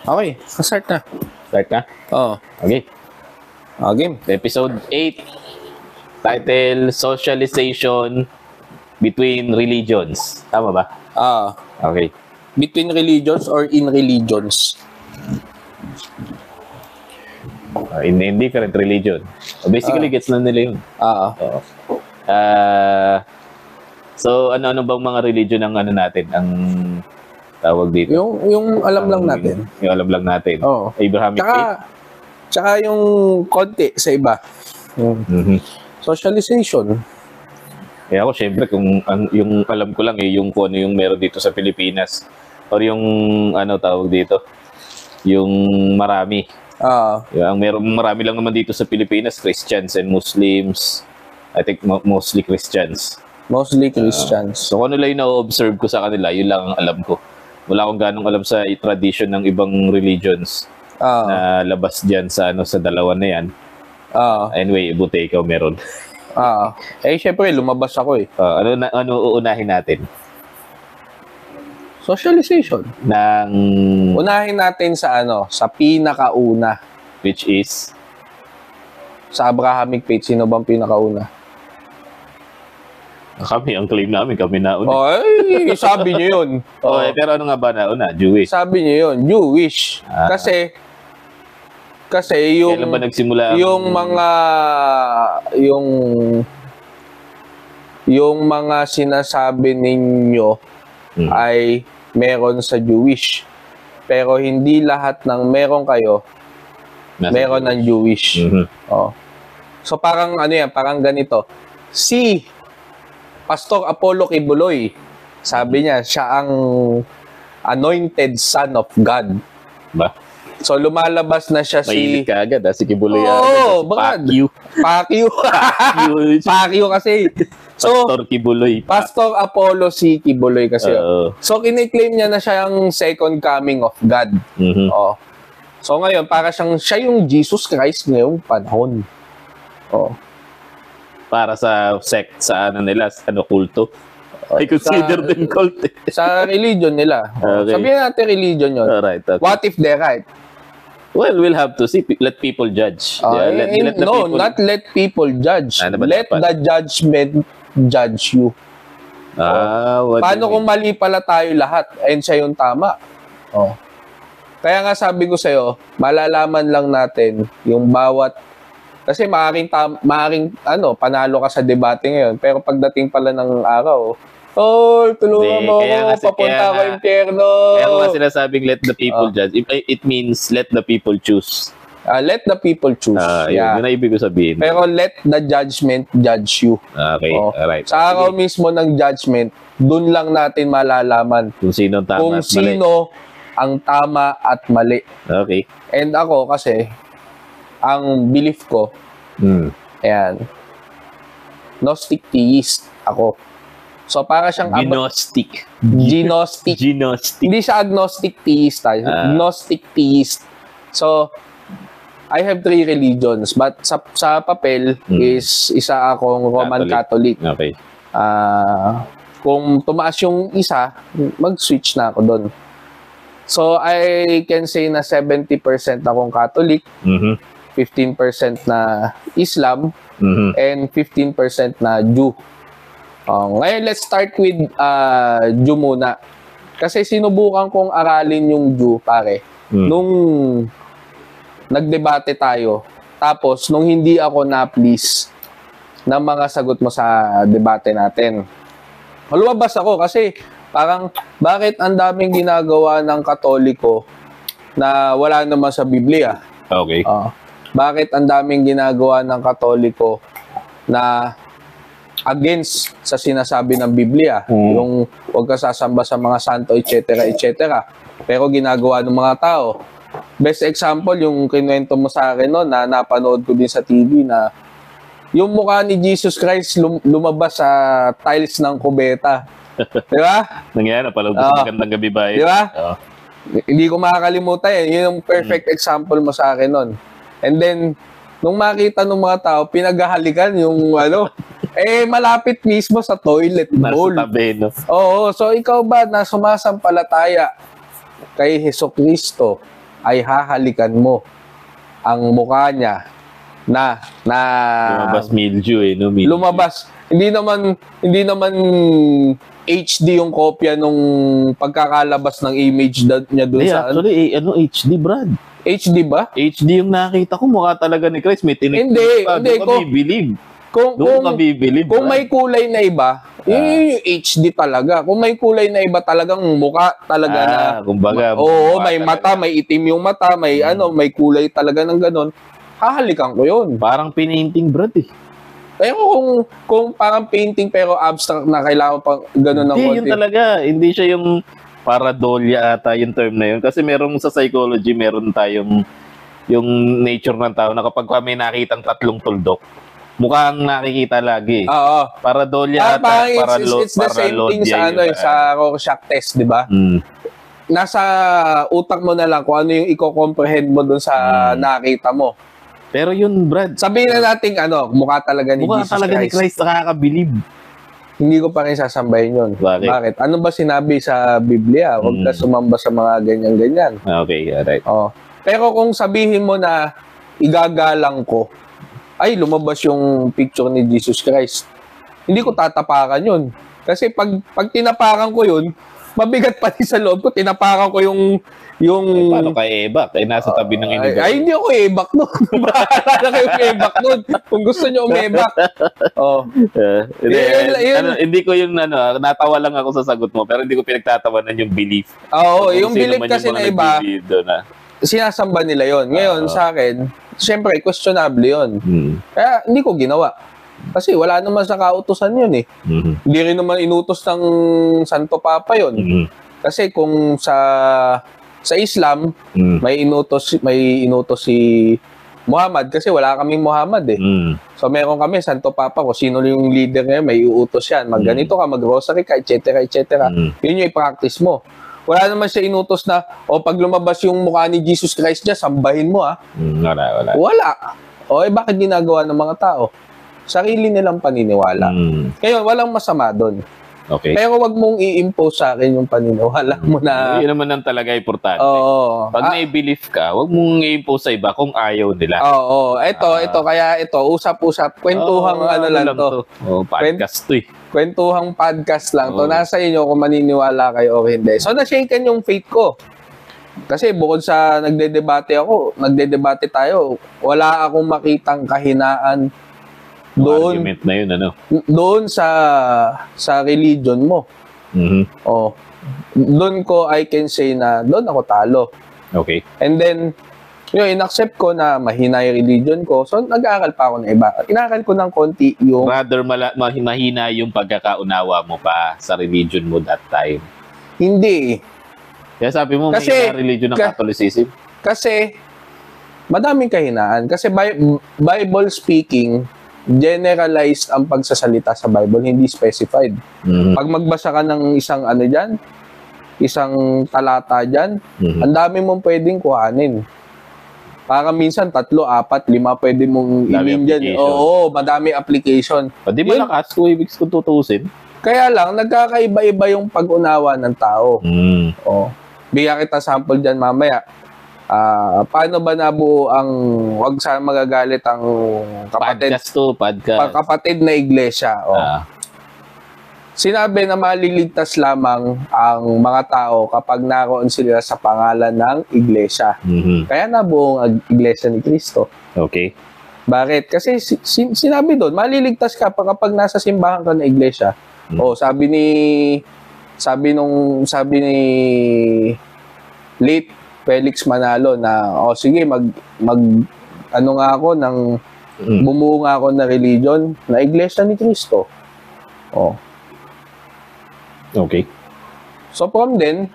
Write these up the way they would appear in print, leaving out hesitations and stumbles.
Okay, start na. Start na? Oo. Okay. Game. Episode 8. Title, Socialization Between Religions. Tama ba? Okay. Between religions or in religions? In different religion. Basically, gets na nila yun. Oo. So, ano bang mga religion ang ano natin? Ang tawag dito? Yung alam lang natin. Yung alam lang natin. Oo. Abrahamic faith? Tsaka yung konti sa iba. Socialization. Kaya ako, syempre, kung yung alam ko lang yung kung ano yung meron dito sa Pilipinas. Or yung, ano tawag dito? Yung marami. Ang marami lang naman dito sa Pilipinas, Christians and Muslims. I think mostly Christians. Mostly Christians. So kung ano lang yung na-observe ko sa kanila, yun lang ang alam ko. Wala akong ganong alam sa tradition ng ibang religions na labas dyan sa sa dalawa na yan. Anyway, buti ikaw meron. Syempre, lumabas ako eh. Ano uunahin natin? Socialization. Unahin natin sa sa pinakauna. Which is? Sa Abrahamic faith, sino bang pinakauna? Kami, ang claim namin, kami nauna. Sabi niyo yun. Pero ano nga ba nauna? Jewish. Sabi niyo yun, Jewish. Kasi yung kailan ba nagsimula yung mga sinasabi ninyo ay meron sa Jewish. Pero hindi lahat ng meron kayo meron ng Jewish. So parang parang ganito. Si Pastor Apollo Kibuloy, sabi niya, siya ang anointed son of God. Ba? So lumalabas na siya Mainit ka agad, si Kibuloy. Pakyu. Pakyu kasi. So, Pastor Kibuloy. Pastor Apollo si Kibuloy kasi. So kiniklaim niya na siya ang second coming of God. So ngayon, para siya yung Jesus Christ ngayong panahon. Para sa sect, sa nila, kulto. I consider them cult. Sa religion nila. Sabihin natin religion yun. Alright, okay. What if they're right? Well, we'll have to see. Let people judge. Not let people judge. Let the judgment judge you. Paano kung mali pala tayo lahat and siya yung tama? Kaya nga sabi ko sa'yo, malalaman lang natin yung bawat. Kasi maaring panalo ka sa debate ngayon. Pero pagdating pala ng araw, tulungan mo ako, papunta ko impyerno. Kaya nga sinasabing let the people judge. It means let the people choose. Let the people choose. Yun na ibig ko sabihin. Pero let the judgment judge you. Okay, alright. Sa araw mismo ng judgment, dun lang natin malalaman kung sino ang tama at mali. Okay. And ako kasi, ang belief ko, Gnostic theist ako. So, para siyang Gnostic. Hindi siya agnostic theist. Gnostic theist. So, I have 3 religions. But sa papel is isa akong Roman Catholic. Okay. Kung tumaas yung isa, mag-switch na ako doon. So, I can say na 70% akong Catholic. 15% na Islam, and 15% na Jew. Ngayon, let's start with Jew muna. Kasi sinubukan kong aralin yung Jew, pare. Nung nagdebate tayo, tapos nung hindi ako na-please ng mga sagot mo sa debate natin. Lumabas ako kasi parang bakit ang daming ginagawa ng Katoliko na wala naman sa Biblia? Okay. Bakit ang daming ginagawa ng Katoliko na against sa sinasabi ng Biblia? Yung huwag ka sasamba sa mga santo, etc., etc. Pero ginagawa ng mga tao. Best example, yung kinuwento mo sa akin noon na napanood ko din sa TV na yung mukha ni Jesus Christ lumabas sa tiles ng kubeta. Di ba? Nangyayari, napanood ko sa Magandang Gabi ba? Di ba? Hindi ko makakalimutan yan. Yun yung perfect example mo sa akin noon. And then, nung makita ng mga tao, pinaghahalikan yung malapit mismo sa toilet bowl. Nasa tabi, no? Oo, so ikaw ba na sumasampalataya kay Hesukristo ay hahalikan mo ang mukha niya na lumabas mildew no? Mildew. Lumabas. Hindi naman HD yung kopya nung pagkakalabas ng image niya doon sa actually HD, Brad. HD ba? HD yung nakita ko, mukha talaga ni Christ. May tinik. Hindi. Kung may kulay na iba, yung HD talaga. Kung may kulay na iba talagang mukha talaga na. Kumbaga. Oo, may mata, may itim yung mata, may may kulay talaga ng ganon. Hahalikan ko yun. Parang painting, Brad Pero kung parang painting pero abstract na kailangan pang ganon ng konti. Hindi, yun talaga. Hindi siya yung paradolya ata yung term na yun. Kasi merong sa psychology, meron tayong yung nature ng tao na kapag may nakitang tatlong tuldok, mukhang nakikita lagi. Oo. Paradolya ata. It's the same thing sa sa Rorschach test, di ba? Nasa utak mo na lang kung ano yung i-comprehend mo dun sa nakita mo. Pero yun, Brad. Sabihin na natin, mukha talaga ni Jesus Christ. Mukha talaga ni Christ, nakakabilib. Hindi ko pa rin sasambahin yun. Bakit? Ano ba sinabi sa Biblia? Huwag ka sumamba sa mga ganyan-ganyan. Okay, alright. Pero kung sabihin mo na igagalang ko, ay lumabas yung picture ni Jesus Christ, hindi ko tatapakan yun. Kasi pag tinapakan ko yun, mabigat pa rin sa loob ko. Tinapakan ko yung paano kay Ebak? Ay, nasa tabi ng universe. Ay, hindi ako Ebak nun. Bahala na kayo Ebak nun. Kung gusto nyo umebak. Hindi ko yung natawa lang ako sa sagot mo, pero hindi ko pinagtatawanan yung belief. Oo, yung belief kasi na iba, sinasamba nila yon. Ngayon, sa akin, syempre, questionable yon. Kaya, hindi ko ginawa. Kasi wala naman sa kautusan yun eh. Hindi rin naman inutos ng Santo Papa yun. Kasi kung sa Islam, may inutos si Muhammad kasi wala kaming Muhammad eh. So meron kami Santo Papa ko, sino yung leader ngayon, may iutos yan. Magganito ka, mag-rosary ka, etc. Yun yung i-practice mo. Wala naman siya inutos na pag lumabas yung mukha ni Jesus Christ niya, sambahin mo Wala. Bakit ginagawa ng mga tao? Sarili nilang paniniwala. Kaya walang masama doon. Okay. Pero wag mong i-impose sa akin yung paniniwala mo na... Yun naman ang talaga importante. Oo. Pag may belief ka, wag mong i-impose sa iba kung ayaw nila. Oo. Ito, usap-usap. Kwentuhang lang to. Podcast to eh. Kwentuhang podcast lang to. Nasa inyo kung maniniwala kayo o hindi. So, na-shaken yung faith ko. Kasi bukod sa nagdedebate tayo, wala akong makitang kahinaan doon argument na yun, doon sa religion mo. Doon ko I can say na doon ako talo. Okay. And then in-accept ko na mahina yung religion ko. So nag-aaral pa ako ng iba. Inaral ko ng konti yung rather mahina yung pagkakaunawa mo pa sa religion mo that time. Hindi. Kaya sabi mo may religion ng Catholicism. Kasi madaming kahinaan. Kasi Bible speaking, generalized ang pagsasalita sa Bible, hindi specified. Pag magbasa ka ng isang talata dyan, ang dami mong pwedeng kuhanin. Para minsan 3, 4, 5 pwede mong i-mean dyan. Oo, madami application. Di ba lakas kung ibig kung tutusin? Kaya lang, nagkakaiba-iba yung pag-unawa ng tao. Bigyan kita sample dyan mamaya. Paano ba nabuo ang wag sana magagalit ang kapatid na iglesia? Sinabi na maliligtas lamang ang mga tao kapag naroon sila sa pangalan ng iglesia. Kaya nabuo ang iglesia ni Cristo. Okay. Bakit? Kasi sinabi doon, maliligtas ka kapag nasa simbahan ka ng iglesia. Sabi ni late Felix Manalo na sige bumuo nga ako na religion na iglesia ni Cristo. Okay. So from then,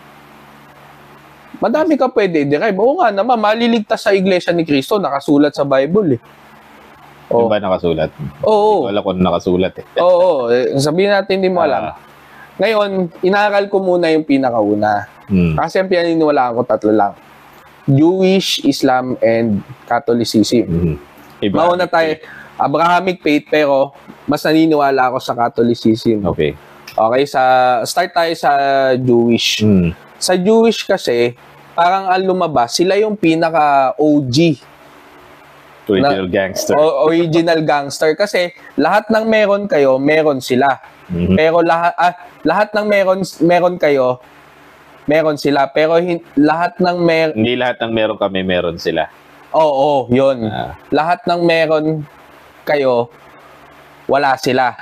madami ka pwede derive. Oo nga naman, maliligtas sa iglesia ni Cristo, nakasulat sa Bible eh. Di ba nakasulat? Oo. Wala ko nakasulat eh. Oo. Sabihin natin hindi mo alam. Ngayon, inaral ko muna yung pinakauna. Kasi ang pinaniniwalaan ko 3 lang. Jewish, Islam, and Catholicism. Mauna tayo. Abrahamic faith, pero mas naniniwala ako sa Catholicism. Okay. Okay, start tayo sa Jewish. Sa Jewish kasi, parang ang lumabas, sila yung pinaka-OG. Original gangster. Original gangster. Kasi lahat ng meron kayo, meron sila. Pero lahat ng meron kayo, meron sila. Pero lahat ng hindi lahat ng meron kami, meron sila. Oo, yun. Lahat ng meron kayo, wala sila.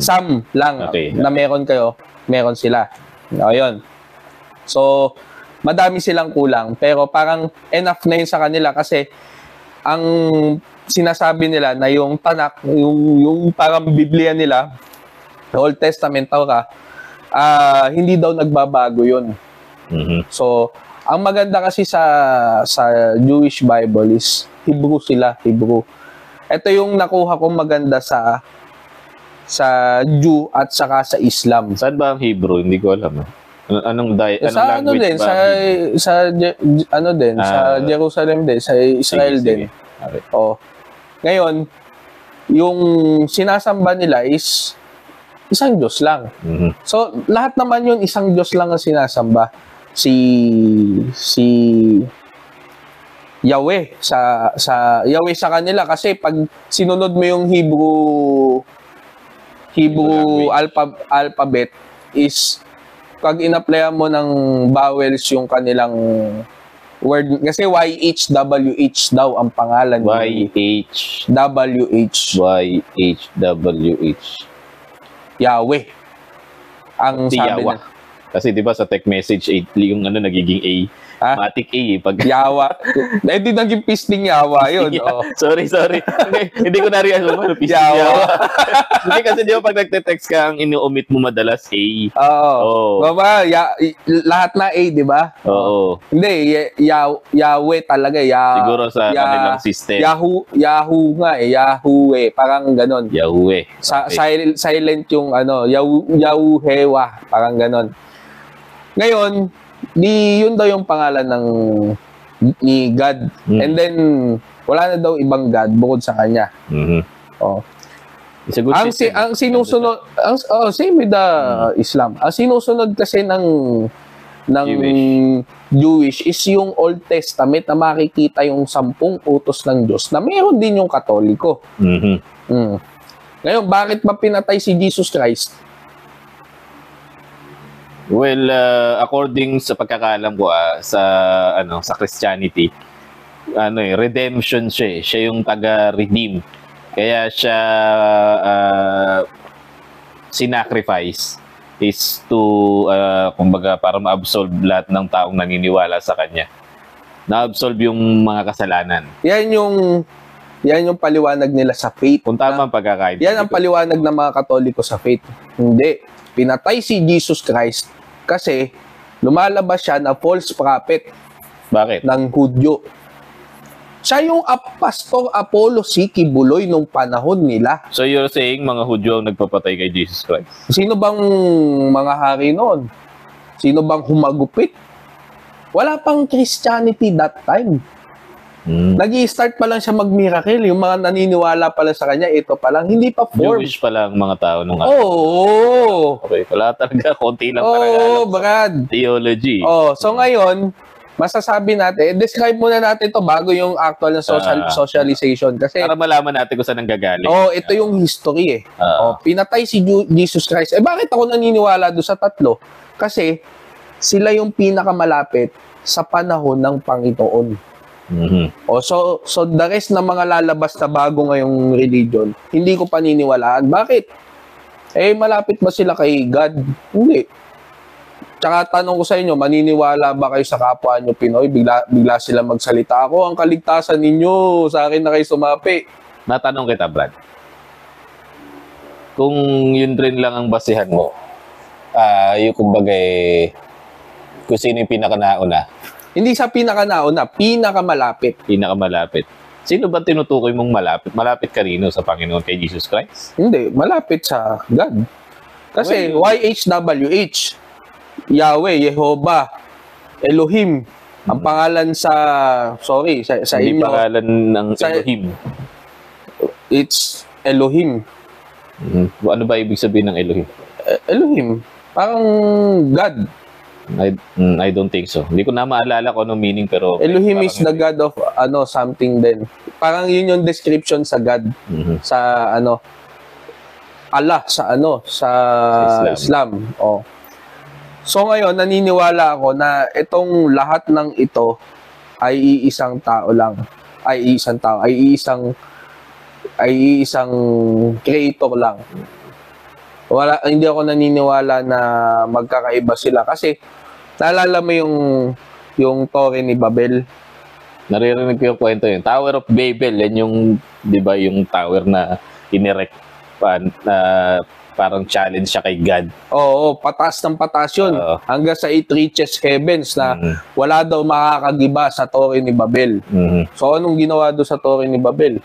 Some lang na meron kayo, meron sila. Ayun. So, madami silang kulang. Pero parang enough na yun sa kanila kasi ang sinasabi nila na yung Tanakh, yung parang Biblia nila, Old Testament, hindi daw nagbabago yun. So, ang maganda kasi sa Jewish Bible is Hebrew sila, Hebrew. Ito yung nakuha kong maganda sa Jew at saka sa Islam. Saan ba ang Hebrew? Hindi ko alam. Anong sa language ba? Sa Jerusalem din, sa Israel din. Okay. Ngayon, yung sinasamba nila is isang Diyos lang. So, lahat naman yun, isang Diyos lang ang sinasamba. Si Yahweh sa Yahweh sa kanila kasi pag sinunod mo yung Hebrew alphabet is pag in-applyan mo ng vowels yung kanilang word, kasi YHWH daw ang pangalan. YHWH. Yahweh. Ang sabi na. Kasi di ba sa text message, yung nagiging A. Matic A pag Yawa. Hindi naging pisting Yawa yun. Sorry. Hindi ko na-realize ano pisting Yawa. Hindi kasi di ba pag nagte-text ka, ang ini-omit mo madalas A. Baba, lahat na A, di ba? Oo. Hindi, Yahweh talaga. Siguro sa kanilang system. Yahoo nga Yahweh. Parang ganon. Yahweh. Silent yung Yahuhewa. Parang ganon. Ngayon, yun daw yung pangalan ni God. And then, wala na daw ibang God bukod sa kanya. Ang sinusunod, same with the Islam. Ang sinusunod kasi ng Jewish is yung Old Testament na makikita yung 10 utos ng Diyos na meron din yung Katoliko. Ngayon, bakit ba pinatay si Jesus Christ? Well, according sa pagkakaalam ko sa Christianity, redemption siya. Siya yung taga-redeem. Kaya siya sinacrifice is to kumbaga para ma-absolve lahat ng taong naniniwala sa kanya. Na-absolve yung mga kasalanan. Yan yung paliwanag nila sa faith. Kung tama ang pagkakaintindi. Yan ang paliwanag ng mga Katoliko sa faith. Hindi. Pinatay si Jesus Christ kasi lumalabas siya na false prophet. Bakit? Ng Hudyo. Siya yung Pastor Apollo C. Kibuloy nung panahon nila. So you're saying mga Hudyo ang nagpapatay kay Jesus Christ? Sino bang mga hari noon? Sino bang humagupit? Wala pang Christianity that time. Nag-i-start pa lang siya mag-miracle. Yung mga naniniwala pala sa kanya, ito pa lang. Hindi pa form. Jewish pa lang mga tao nung Okay, wala talaga. Konti lang Brad. Theology. So ngayon, masasabi natin, describe muna natin to bago yung actual na socialization. Kasi, para malaman natin kung saan nanggagaling. Ito yung history pinatay si Jesus Christ. Bakit ako naniniwala doon sa tatlo? Kasi sila yung pinakamalapit sa panahon ng Panginoon. So the rest ng mga lalabas na bago ngayong religion, hindi ko paniniwalaan. Bakit? Malapit ba sila kay God? Hindi. Tsaka tanong ko sa inyo, maniniwala ba kayo sa kapwa nyo Pinoy? Bigla sila magsalita, ako ang kaligtasan ninyo, sa akin na kayo sumapi. Natanong kita, Brad. Kung yun rin lang ang basihan mo, yung kumbaga kung sino yung pinakanauna. Hindi sa pinakanauna, pinakamalapit. Pinakamalapit. Sino ba tinutukoy mong malapit? Malapit ka rin sa Panginoon kay Jesus Christ? Hindi, malapit sa God. Kasi YHWH, Yahweh, Jehovah, Elohim, ang pangalan sa inyo. Hindi pangalan ng Elohim. It's Elohim. Ano ba ibig sabihin ng Elohim? Elohim. Parang God. I don't think so. Hindi ko na maalala kung anong meaning, pero Elohim is the God of something din. Parang yun yung description sa God. Sa Allah sa Islam. Oh. So ngayon naniniwala ako na itong lahat ng ito ay iisang tao lang. Ay iisang creator lang. Hindi ako naniniwala na magkakaiba sila kasi naalala mo yung Torre ni Babel. Naririnig ko yung kwento yun. Tower of Babel, yan yung, di ba, yung tower na inirect parang challenge siya kay God. Oo, pataas ng pataas yun. Hanggang sa 8 reaches heavens na wala daw makakagiba sa Torre ni Babel. So, anong ginawa doon sa Torre ni Babel?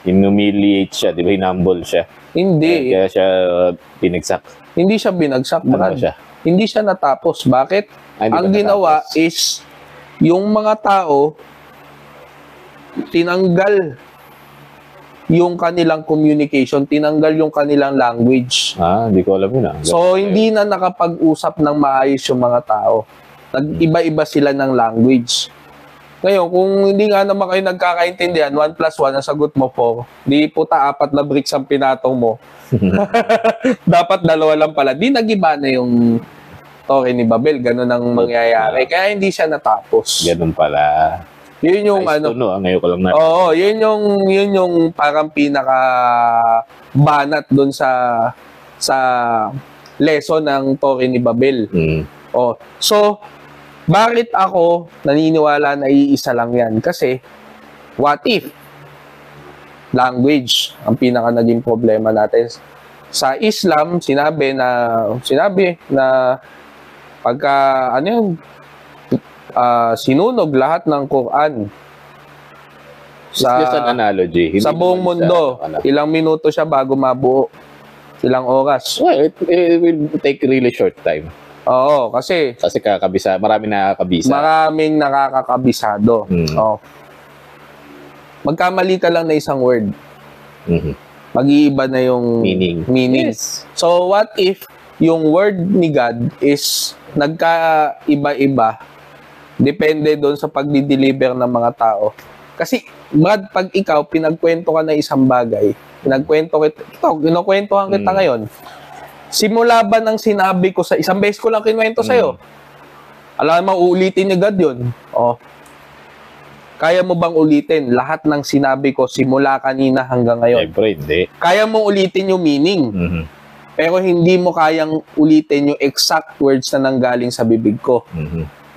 Inhumiliate siya, di ba? Hinumble siya. Hindi. Kaya siya binagsak. Hindi siya binagsak. Ano siya? Hindi siya natapos. Bakit? Ang ginawa is, yung mga tao, tinanggal yung kanilang communication, tinanggal yung kanilang language. Hindi ko alam yun. So, hindi na nakapag-usap ng maayos yung mga tao. Nag-iba-iba sila ng language. Ngayon, kung hindi nga naman kayo nagkakaintindihan, 1 plus 1, ang sagot mo 4, di puta 4 na bricks ang pinatong mo. Dapat 2 lang pala. Di nagiba na yung Torre ni Babel. Ganun ang mangyayari. Kaya hindi siya natapos. Ganun pala. Yun yung ngayon ko lang na. Oo, yun yung parang pinaka banat doon sa lesson ng Torre ni Babel. So bakit ako naniniwala na iisa lang yan? Kasi what if language ang pinaka naging problema natin? Sa Islam, sinabi na pagka sinunog lahat ng Quran just an analogy. Sa buong mundo, ilang minuto siya bago mabuo? Ilang oras? Well, it will take really short time. Oo, kasi maraming nakakabisa. Maraming nakakakabisado. Oh. Magkamali ka lang na isang word. Mag-iiba na yung meaning. Yes. So, what if yung word ni God is nagkaiba-iba depende doon sa pagdi-deliver ng mga tao. Kasi, Brad, pag ikaw, pinagkwento ka na isang bagay, kinukwentuhan kita ngayon, simula ba ng sinabi ko isang beses ko lang kinwento sa'yo? Alam mo, uulitin ni God yun. Kaya mo bang ulitin lahat ng sinabi ko simula kanina hanggang ngayon? Siyempre, hindi. Kaya mo ulitin yung meaning. Pero hindi mo kayang ulitin yung exact words na nanggaling sa bibig ko.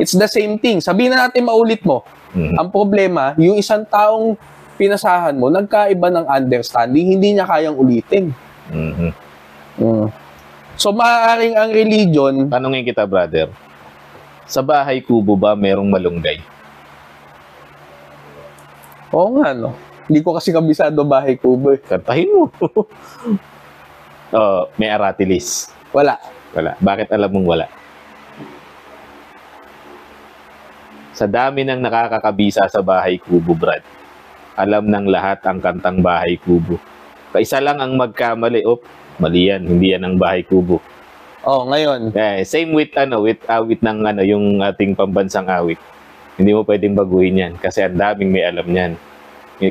It's the same thing. Sabihin na natin maulit mo. Ang problema, yung isang taong pinasahan mo, nagkaiba ng understanding, hindi niya kayang ulitin. So, maaaring ang religion... Tanungin kita, brother. Sa bahay kubo ba merong malunggay? Oo nga, no? Hindi ko kasi kabisado bahay kubo. Kantahin mo. May aratilis. Wala. Bakit alam mong wala? Sa dami ng nakakakabisa sa bahay kubo, Brad, alam ng lahat ang kantang bahay kubo. Kaisa lang ang magkamali. Mali yan. Hindi yan ang bahay kubo. Ngayon. Same with awit ng yung ating pambansang awit. Hindi mo pwedeng baguhin yan kasi ang daming may alam yan.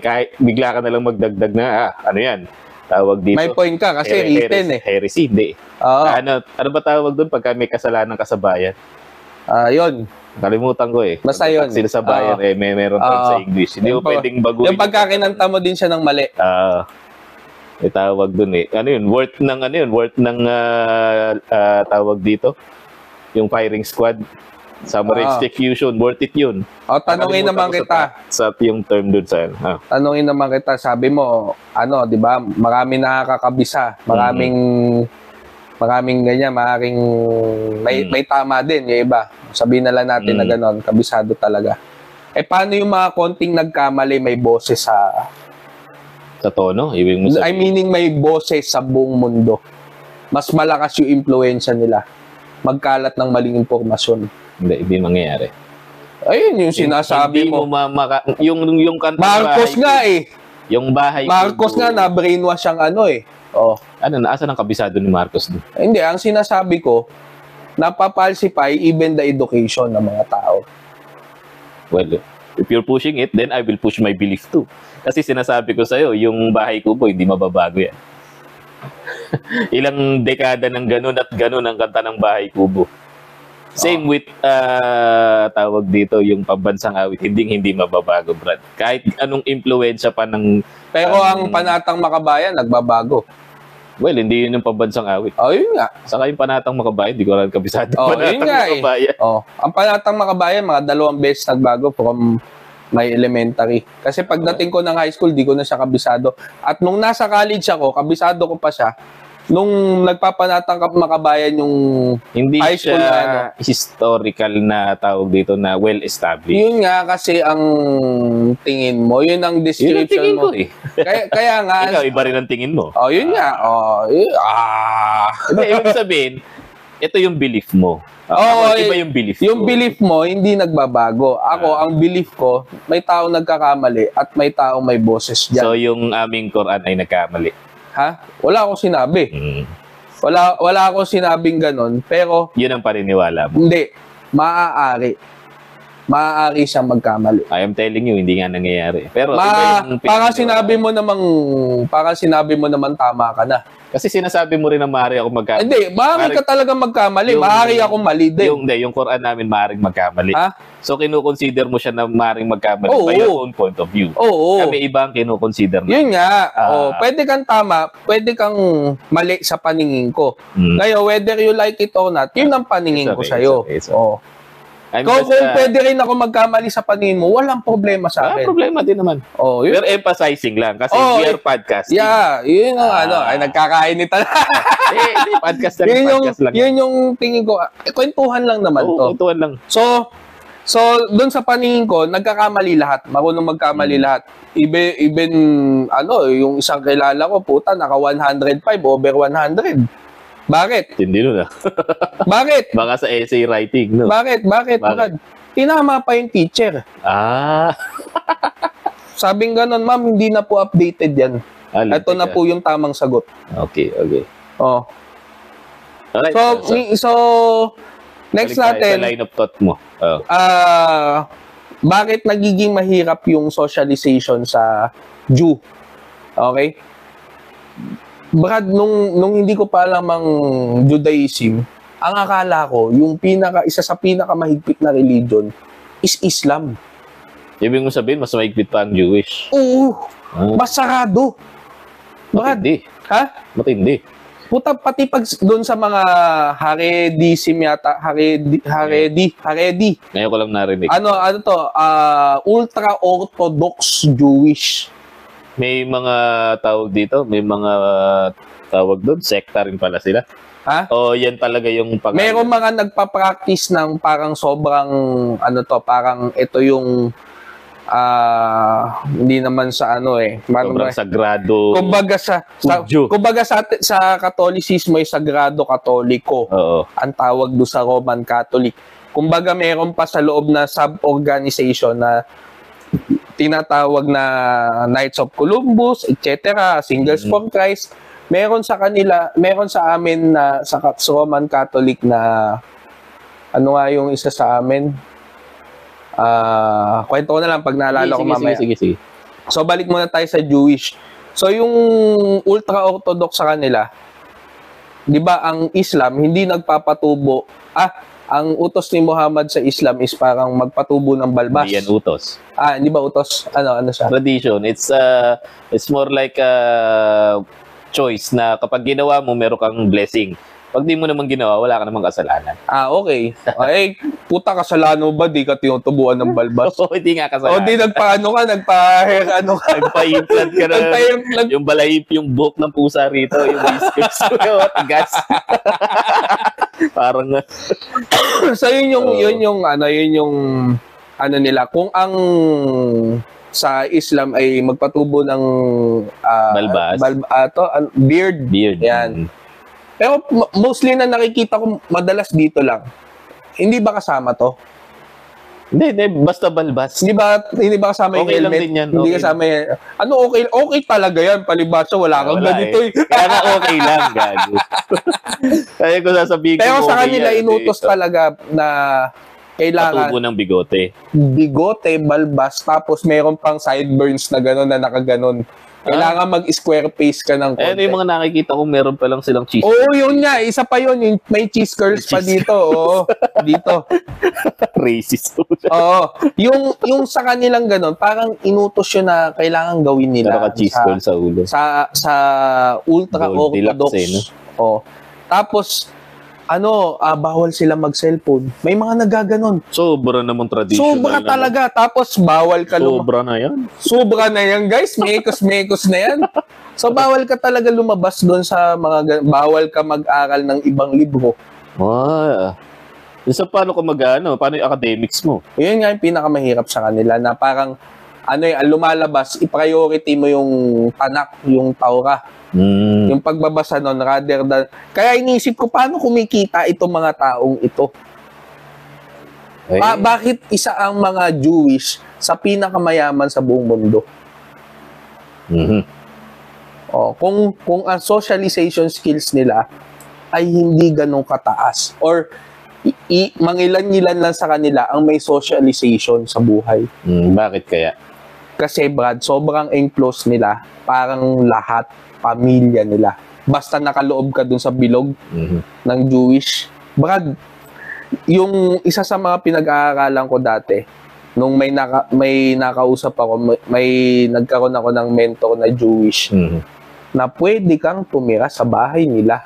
Kahit bigla ka na lang magdagdag na, ano yan? Tawag dito. May point ka kasi written Heresy, hindi. Ano ba tawag doon pagka may kasalanan ka sa bayan? Yun. Kalimutan ko Basta yun. Sila sa bayan, meron tayo sa English. Hindi mo pwedeng baguhin. Yung pagkakinanta mo din siya ng mali. May tawag doon Worth ng tawag dito. Yung firing squad. Summary execution, worth it yun. Tanungin naman kita. Sa yung term doon sa Tanungin naman kita, sabi mo, di ba, maraming nakakabisa, maraming ganyan, may tama din, yung iba. Sabihin na lang natin na gano'n, kabisado talaga. Paano yung mga konting nagkamali may boses sa tono? Ibig mo sabihin? Meaning may boses sa buong mundo. Mas malakas yung impluensya nila. Magkalat ng maling impormasyon. Hindi mangyayari. Ayun yung sinasabi mo. Yung kantang Marcos nga Yung bahay Marcos kubo, nga na brainwash ang ano eh. Oh. Ano, naasan ang kabisado ni Marcos? Hindi, ang sinasabi ko, napapalsify even the education ng mga tao. Well, if you're pushing it, then I will push my belief too. Kasi sinasabi ko sa'yo, yung bahay kubo, hindi mababago yan. Ilang dekada ng ganun at ganun ang kanta ng bahay kubo. Same with, tawag dito, yung pambansang awit, hindi mababago, Brad. Kahit anong impluensya pa ng... Pero ang Panatang Makabayan, nagbabago. Well, hindi yun yung pambansang awit. Oh, yun nga. Saka yung Panatang Makabayan, hindi ko rin kabisado. Oh, yun nga eh. Oh, ang Panatang Makabayan, mga 2 beses nagbago from may elementary. Kasi pagdating ko ng high school, di ko na siya kabisado. At nung nasa college ako, kabisado ko pa siya. Nung nagpapanatang Makabayan yung hindi high school siya na historical na tawag dito na well-established. Yun nga kasi ang tingin mo, yun ang description yun ang tingin mo. Ko, eh. Kaya nga. Ikaw, iba rin ang tingin mo. Oh, yun nga. Oh, Hindi, ibig sabihin, ito yung belief mo. Iba yung belief yung belief mo, hindi nagbabago. Ako, ang belief ko, may tao nagkakamali at may tao may boses dyan. So, yung aming Quran ay nagkamali. Ha? Wala akong sinabi. Wala akong sinabing ganun, pero... Yun ang paniniwala mo. Hindi. Maaari. Maaari siyang magkamali. I am telling you, hindi nga nangyayari. Pero parang sinabi mo naman tama ka na. Kasi sinasabi mo rin na maaari ako magkamali. Hindi, maaari ka talaga magkamali. Maaari ako mali din. Yung Quran namin maaaring magkamali. Ha? So, kinukonsider mo siya na maaaring magkamali by your own point of view. Oo. Kami iba ang kinukonsider na. Yun nga. Pwede kang tama, pwede kang mali sa paningin ko. Ngayon, whether you like it or not, yun ang paningin ko sa'yo. Oo. Kung pwede rin ako magkamali sa paningin mo, walang problema sa akin. Problema din naman. Yun. We're emphasizing lang kasi we are podcasting. Yeah, yun ang ay nagkakainit na. Hindi, podcast lang. Yun yung tingin ko, kwentuhan lang naman to. Kwentuhan lang. So doon sa paningin ko, nagkakamali lahat. Marunong magkamali lahat. Even yung isang kilala ko, puta, naka 105 over 100. Bakit? Hindi nun Bakit? Baka sa essay writing, no? Bakit? Tinama pa yung teacher. Sabing ganon, ma'am, hindi na po updated yan. Ito na po yung tamang sagot. Okay. Oh. Alright, so next natin. Sa line of thought mo. Bakit nagiging mahirap yung socialization sa Jew? Okay? Brad, nung hindi ko pa alam ang Judaism, ang akala ko, isa sa pinakamahigpit na religion is Islam. Ibig mo sabihin, mas mahigpit pa ang Jewish. Oo. Mas sarado. Brad. Matindi. Ha? Matindi. Puta, pati pag doon sa mga Haredism yata, Haredi. Ngayon ko lang narinig. Ano to? Ultra-Orthodox Jewish. May mga tawag dito, may mga tawag doon, sekta rin pala sila. Ha? O yan talaga yung Meron mga nagpa-practice ng parang sobrang parang ito yung hindi naman sa sobrang sagrado. Kumbaga sa Catholicismo ay sagrado katoliko. Oo. Ang tawag do sa Roman Catholic. Kumbaga meron pa sa loob na sub-organization na tinatawag na Knights of Columbus, etc., Singles for Christ. Meron sa amin na sa Roman Catholic na ano nga yung isa sa amin? Kwento ko na lang pag naalala ko mamaya. Sige. So balik muna tayo sa Jewish. So yung ultra-orthodox sa kanila, 'di ba ang Islam hindi nagpapatubo. Ang utos ni Muhammad sa Islam is parang magpatubo ng balbas. Hindi yan utos. Hindi ba utos? Ano siya? Tradition. It's more like a choice na kapag ginawa mo, meron kang blessing. Pag di mo naman ginawa, wala ka namang kasalanan. Okay. Puta, kasalanan ba? Di ka tinutubuan ng balbas? Hindi nga kasalanan. Di nagpa-implant ka na. Yung balay, yung buhok ng pusa rito, yung whiskers, tigas. Parang so yun yung nila. Kung ang sa Islam ay magpatubo ng balbas. Beard. Yan. Pero mostly na nakikita ko madalas dito lang. Hindi ba kasama to? Hindi, basta balbas. Hindi ba kasama yung okay helmet? Lang din yan. Hindi kasama yan. Ano okay? Okay talaga yan. Palibasa, wala kang ganito eh. Kaya na okay lang, gago. Kaya ko sasabihin ko. Pero sa kanila, inutos talaga na kailangan. Patubo ng bigote. Bigote, balbas, tapos meron pang sideburns na gano'n na nakaganon. Kailangan mag-square face ka ng konti. Yung mga nakikita ko, meron pa lang silang cheese. Oo, yun nga. Isa pa yun. May cheese curls pa dito. Oo, dito. Racist. Oo. Yung sa kanilang ganun, parang inutos yun na kailangan gawin nila. Naka-cheese curl sa ulo. Sa ultra-orthodox. No? Oo. Tapos, bawal sila mag-cellphone. May mga nagaganon. Sobra namang traditional. Sobra talaga. Tapos, bawal ka Sobra na yan. Sobra na yan, guys. Mekos na yan. So, bawal ka talaga lumabas doon sa mga... Bawal ka mag-aral ng ibang libro. So, paano ko paano yung academics mo? Yun nga yung pinakamahirap sa kanila na parang lumalabas, i-priority mo yung Tanak, yung Taura. Yung pagbabasa nun rather than... Kaya inisip ko, paano kumikita itong mga taong ito? Bakit isa ang mga Jewish sa pinakamayaman sa buong mundo? Kung ang socialization skills nila ay hindi ganun kataas or mangilan-ngilan lang sa kanila ang may socialization sa buhay. Bakit kaya? Kasi Brad, sobrang enclose nila, parang lahat pamilya nila. Basta nakaloob ka dun sa bilog ng Jewish. Brad, yung isa sa mga pinag-aaralan ko dati, nung may nakausap ako, may nagkaroon ako ng mentor na Jewish, na pwede kang tumira sa bahay nila.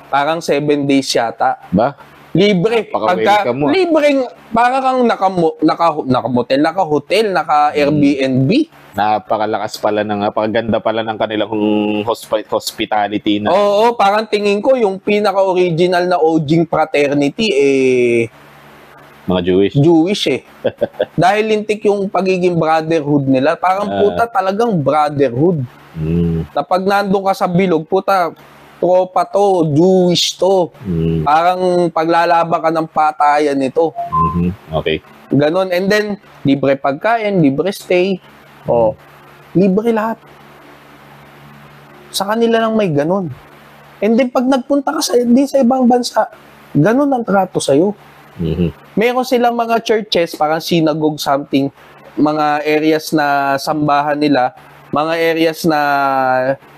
Parang 7 days yata. Ba? Libre. Libreng, parang kang naka-motel, naka-hotel, naka-Airbnb. Napakalakas pala napakaganda pala ng kanilang hospitality na. Oo, parang tingin ko yung pinaka-original na OG fraternity mga Jewish Dahil lintik yung pagiging brotherhood nila. Parang puta talagang brotherhood. Na pag nandun ka sa bilog, puta, tropa to, Jewish to. Parang paglalaban ka ng patayan nito. Okay. Ganon. And then, libre pagkain, libre stay. Libre lahat. Sa kanila lang may ganon. And then, pag nagpunta ka sa ibang bansa, ganon ang trato sa'yo. Meron silang mga churches, parang synagogue something, mga areas na sambahan nila, mga areas na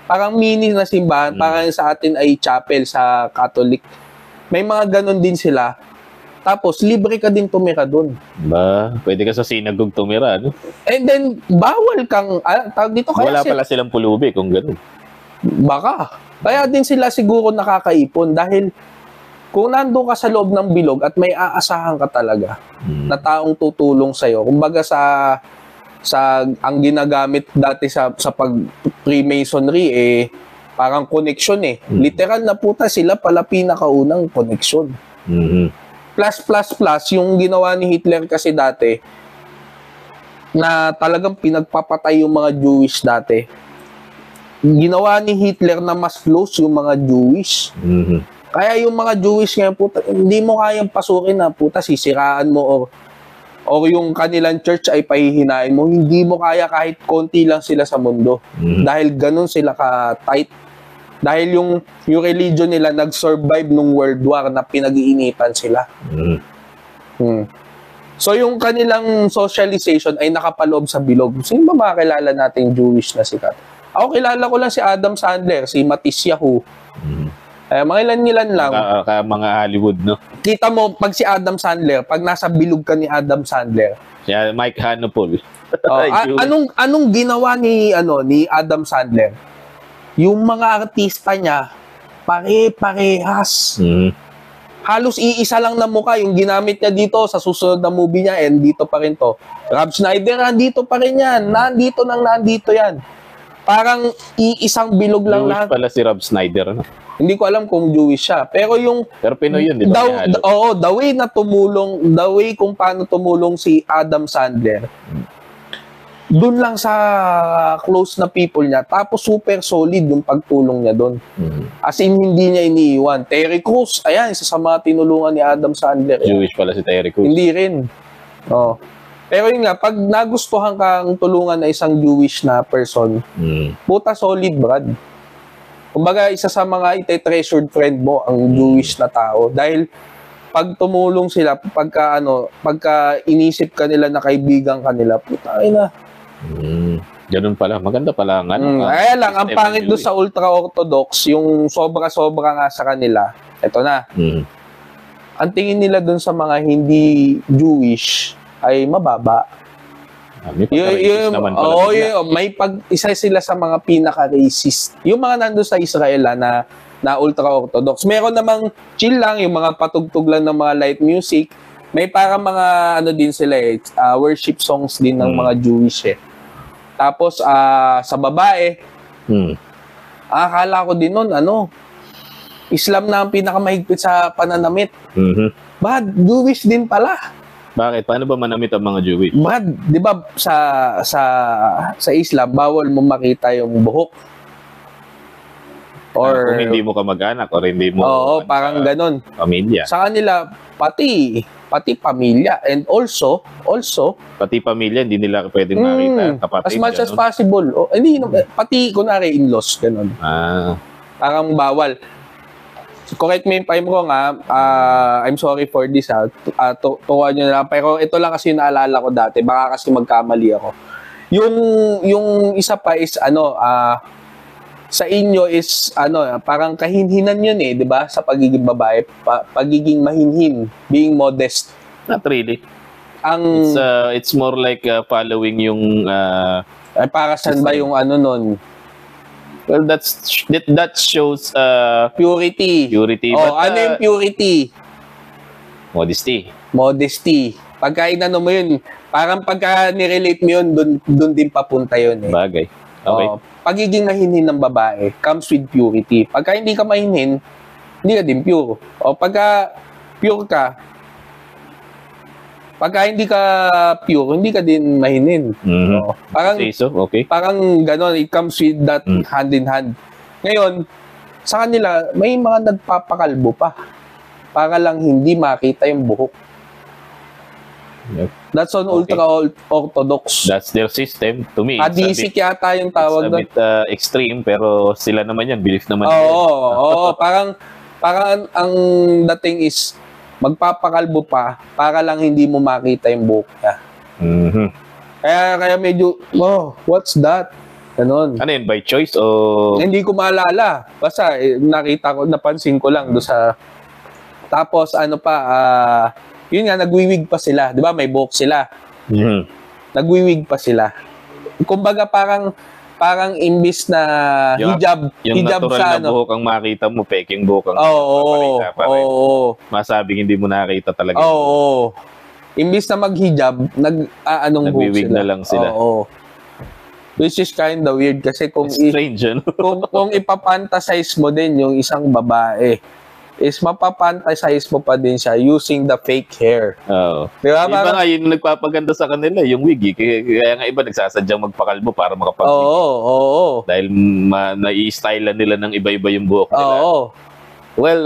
parang mini na simbahan, parang sa atin ay chapel sa Catholic. May mga ganon din sila. Tapos, libre ka din tumira doon. Pwede ka sa synagogue tumira, no? And then, bawal kang... tawag dito, wala pala silang pulubi kung gano'n. Baka. Kaya din sila siguro nakakaipon dahil kung nandun ka sa loob ng bilog at may aasahan ka talaga na taong tutulong sa'yo, kumbaga ang ginagamit dati sa pag Freemasonry, parang connection Literal na puta, sila pala pinakaunang connection. Plus, yung ginawa ni Hitler kasi dati, na talagang pinagpapatay yung mga Jewish dati. Ginawa ni Hitler na mas close yung mga Jewish. Kaya yung mga Jewish ngayon, puta, hindi mo kayang pasukin na, puta, sisiraan mo or yung kanilang church ay pahihinain mo. Hindi mo kaya kahit konti lang sila sa mundo. Dahil ganun sila ka-tight. Dahil yung religion nila nag-survive nung World War na pinag-iinitan sila. So yung kanilang socialization ay nakapaloob sa bilog. Sino ba makakilala natin Jewish na sikat? Ako kilala ko lang si Adam Sandler, si Matisse Yahoo. Mga ilan lang. Mga Hollywood, no? Kita mo, pag si Adam Sandler, pag nasa bilog ka ni Adam Sandler. Siya, Mike Hanopol. Anong ginawa ni Adam Sandler? Yung mga artista niya, pare-parehas. Halos iisa lang na mukha yung ginamit niya dito sa susunod na movie niya and dito pa rin to. Rob Schneider, nandito pa rin yan. Nandito yan. Parang iisang bilog lang Jewish lahat. Pala si Rob Schneider, no? Hindi ko alam kung Jewish siya. Pero Pinoy yun, di ba? The way kung paano tumulong si Adam Sandler doon lang sa close na people niya. Tapos super solid yung pagtulong niya doon. As in, hindi niya iniiwan. Terry Crews, ayan, isa sa mga tinulungan ni Adam Sandler. Jewish pala si Terry Crews. Hindi rin. Oh. Pero yun nga, pag nagustuhan kang tulungan na isang Jewish na person, puta solid, Brad. Kumbaga, isa sa mga ite-treasured friend mo, ang Jewish na tao. Dahil, pag tumulong sila, pagka inisip ka nila na kaibigan ka nila, puta, ay na. Ganun pala. Maganda pala nga. Kaya lang, ang pangit doon sa ultra-orthodox, yung sobra-sobra nga sa kanila, eto na. Ang tingin nila doon sa mga hindi Jewish ay mababa. May isa sila sa mga pinaka-racist. Yung mga nandun sa Israel na ultra-orthodox. Meron namang chill lang, yung mga patugtog lang ng mga light music. May parang mga din sila worship songs din ng mga Jewish Tapos sa babae, akala ko din nun, Islam na ang pinakamahigpit sa pananamit. Bad, Jewish din pala. Bakit? Paano ba manamit ang mga Jewish? Bad, di ba sa Islam, bawal mo makita yung buhok. Or kung hindi mo kamag-anak or hindi mo parang ganon. Pamilya. Sa kanila, pati pamilya. And also, pati pamilya, hindi nila pwedeng makita. Kapatid, as much as possible. Hindi, pati, kunwari, in-laws, ganon. Parang bawal. Correct me if I'm wrong, I'm sorry for this, tuwa nyo na lang. Pero ito lang kasi yung naalala ko dati. Baka kasi magkamali ako. Yung isa pa is, sa inyo is, parang kahinhinan yun di ba? Sa pagiging babae, pagiging mahinhin, being modest. Not really. It's more like following yung... para saan ba yung nun? Well, that shows purity. Purity. Ano yung purity? Modesty. Pagka inano mo yun, parang pagka nirelate mo yun, dun din papunta yun Bagay. Okay. Pagiging mahinhin ng babae comes with purity. Pagka hindi ka mahinhin, hindi ka din pure. Pagka pure ka, pagka hindi ka pure, hindi ka din mahinin. Parang, okay. Parang gano'n, it comes with that hand in hand. Ngayon, sa kanila, may mga nagpapakalbo pa para lang hindi makita yung buhok. Yep. That's an ultra-orthodox. That's their system. To me, Adisik yata yung tawag doon. It's a bit extreme, pero sila naman yan. Belief naman. Parang ang dating is magpapakalbo pa para lang hindi mo makita yung buhok niya. Kaya medyo, what's that? Ganon. Ano yun, by choice o... Hindi ko maalala. Basta napansin ko lang doon sa... Tapos yun nga, nagwiwig pa sila. Di ba? May buhok sila. Nagwiwig pa sila. Kumbaga parang imbis na hijab. Yung hijab natural na buhok ang makita mo, peking buhok ang masabing hindi mo nakita talaga. Imbis na mag-hijab, nagwiwig na lang sila. Which is kind of weird kasi kung kung ipapantasize mo din yung isang babae, is mapapantasize mo pa din siya using the fake hair. Diba? Iba nga yung nagpapaganda sa kanila, yung wig. Kaya nga iba nagsasadyang magpakalbo para makapag-wig. Dahil nai-stylean nila ng iba-iba yung buhok nila. Well,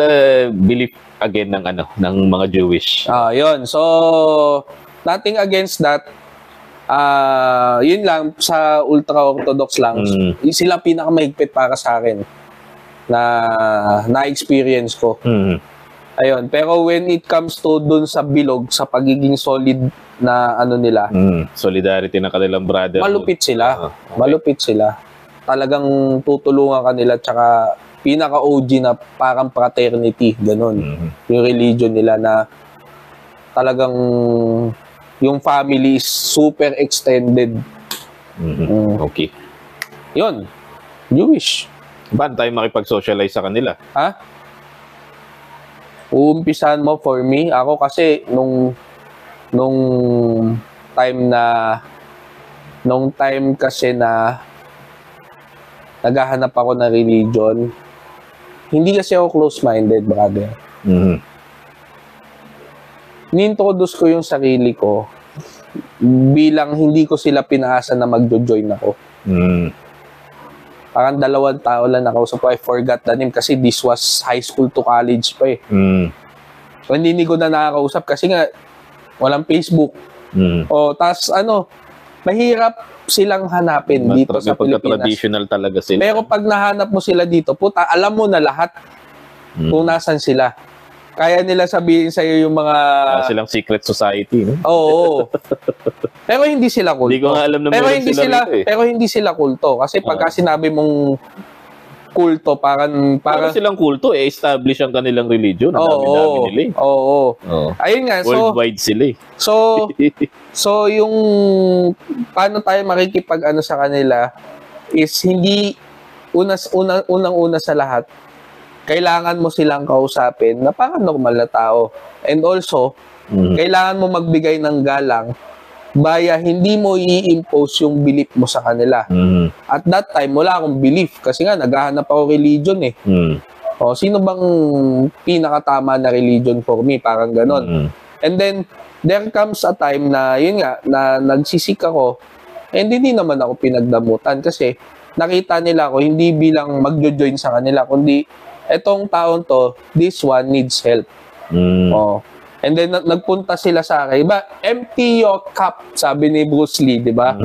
belief again ng mga Jewish. Yun. So, nothing against that. Yun lang, sa ultra-orthodox lang. Sila pinakamahigpit para sa akin na-experience ko. Ayun. Pero when it comes to dun sa bilog, sa pagiging solid na nila. Solidarity ng kanilang brother. Malupit sila. Malupit sila. Talagang tutulungan kanila tsaka pinaka-OG na parang fraternity. Ganon. Yung religion nila na talagang yung family is super extended. Okay. Yun. Jewish. Ba't tayo makipag-socialize sa kanila? Uumpisan mo for me. Ako kasi nung time kasi na naghahanap ako ng religion, hindi kasi ako close-minded, brother. Mm-hmm. Ni-introduce ko yung sarili ko bilang hindi ko sila pinaasa na magjo-join ako. Parang 2 tao lang nakausap ko. I forgot the name kasi this was high school to college pa eh. So, hindi ko na nakakausap kasi nga walang Facebook. Tas mahirap silang hanapin dito sa Pilipinas. Traditional talaga sila. Pero pag nahanap mo sila dito, puta, alam mo na lahat kung nasan sila. Kaya nila sabihin sa'yo yung mga... silang secret society, no? Oo. Pero hindi sila kulto. Hindi ko nga alam na Pero hindi sila kulto. Kasi pagka sinabi mong kulto, parang silang kulto, establish ang kanilang religion. Ang dami-dami nila eh. Oo. Ayun nga. Worldwide sila eh. So, yung paano tayo makikipag sa kanila is hindi unang-una sa lahat, kailangan mo silang kausapin na parang normal na tao. And also, kailangan mo magbigay ng galang baya hindi mo i-impose yung belief mo sa kanila. At that time, wala akong belief kasi nga naghahanap ako religion eh. O, sino bang pinakatama na religion for me? Parang ganon. And then, there comes a time na, yun nga, na nagsisik ako, and hindi naman ako pinagdamutan kasi nakita nila ako hindi bilang magjo-join sa kanila, kundi etong taon to, this one needs help. Oh. And then nagpunta sila sa akin. Iba, empty your cup, sabi ni Bruce Lee, di ba?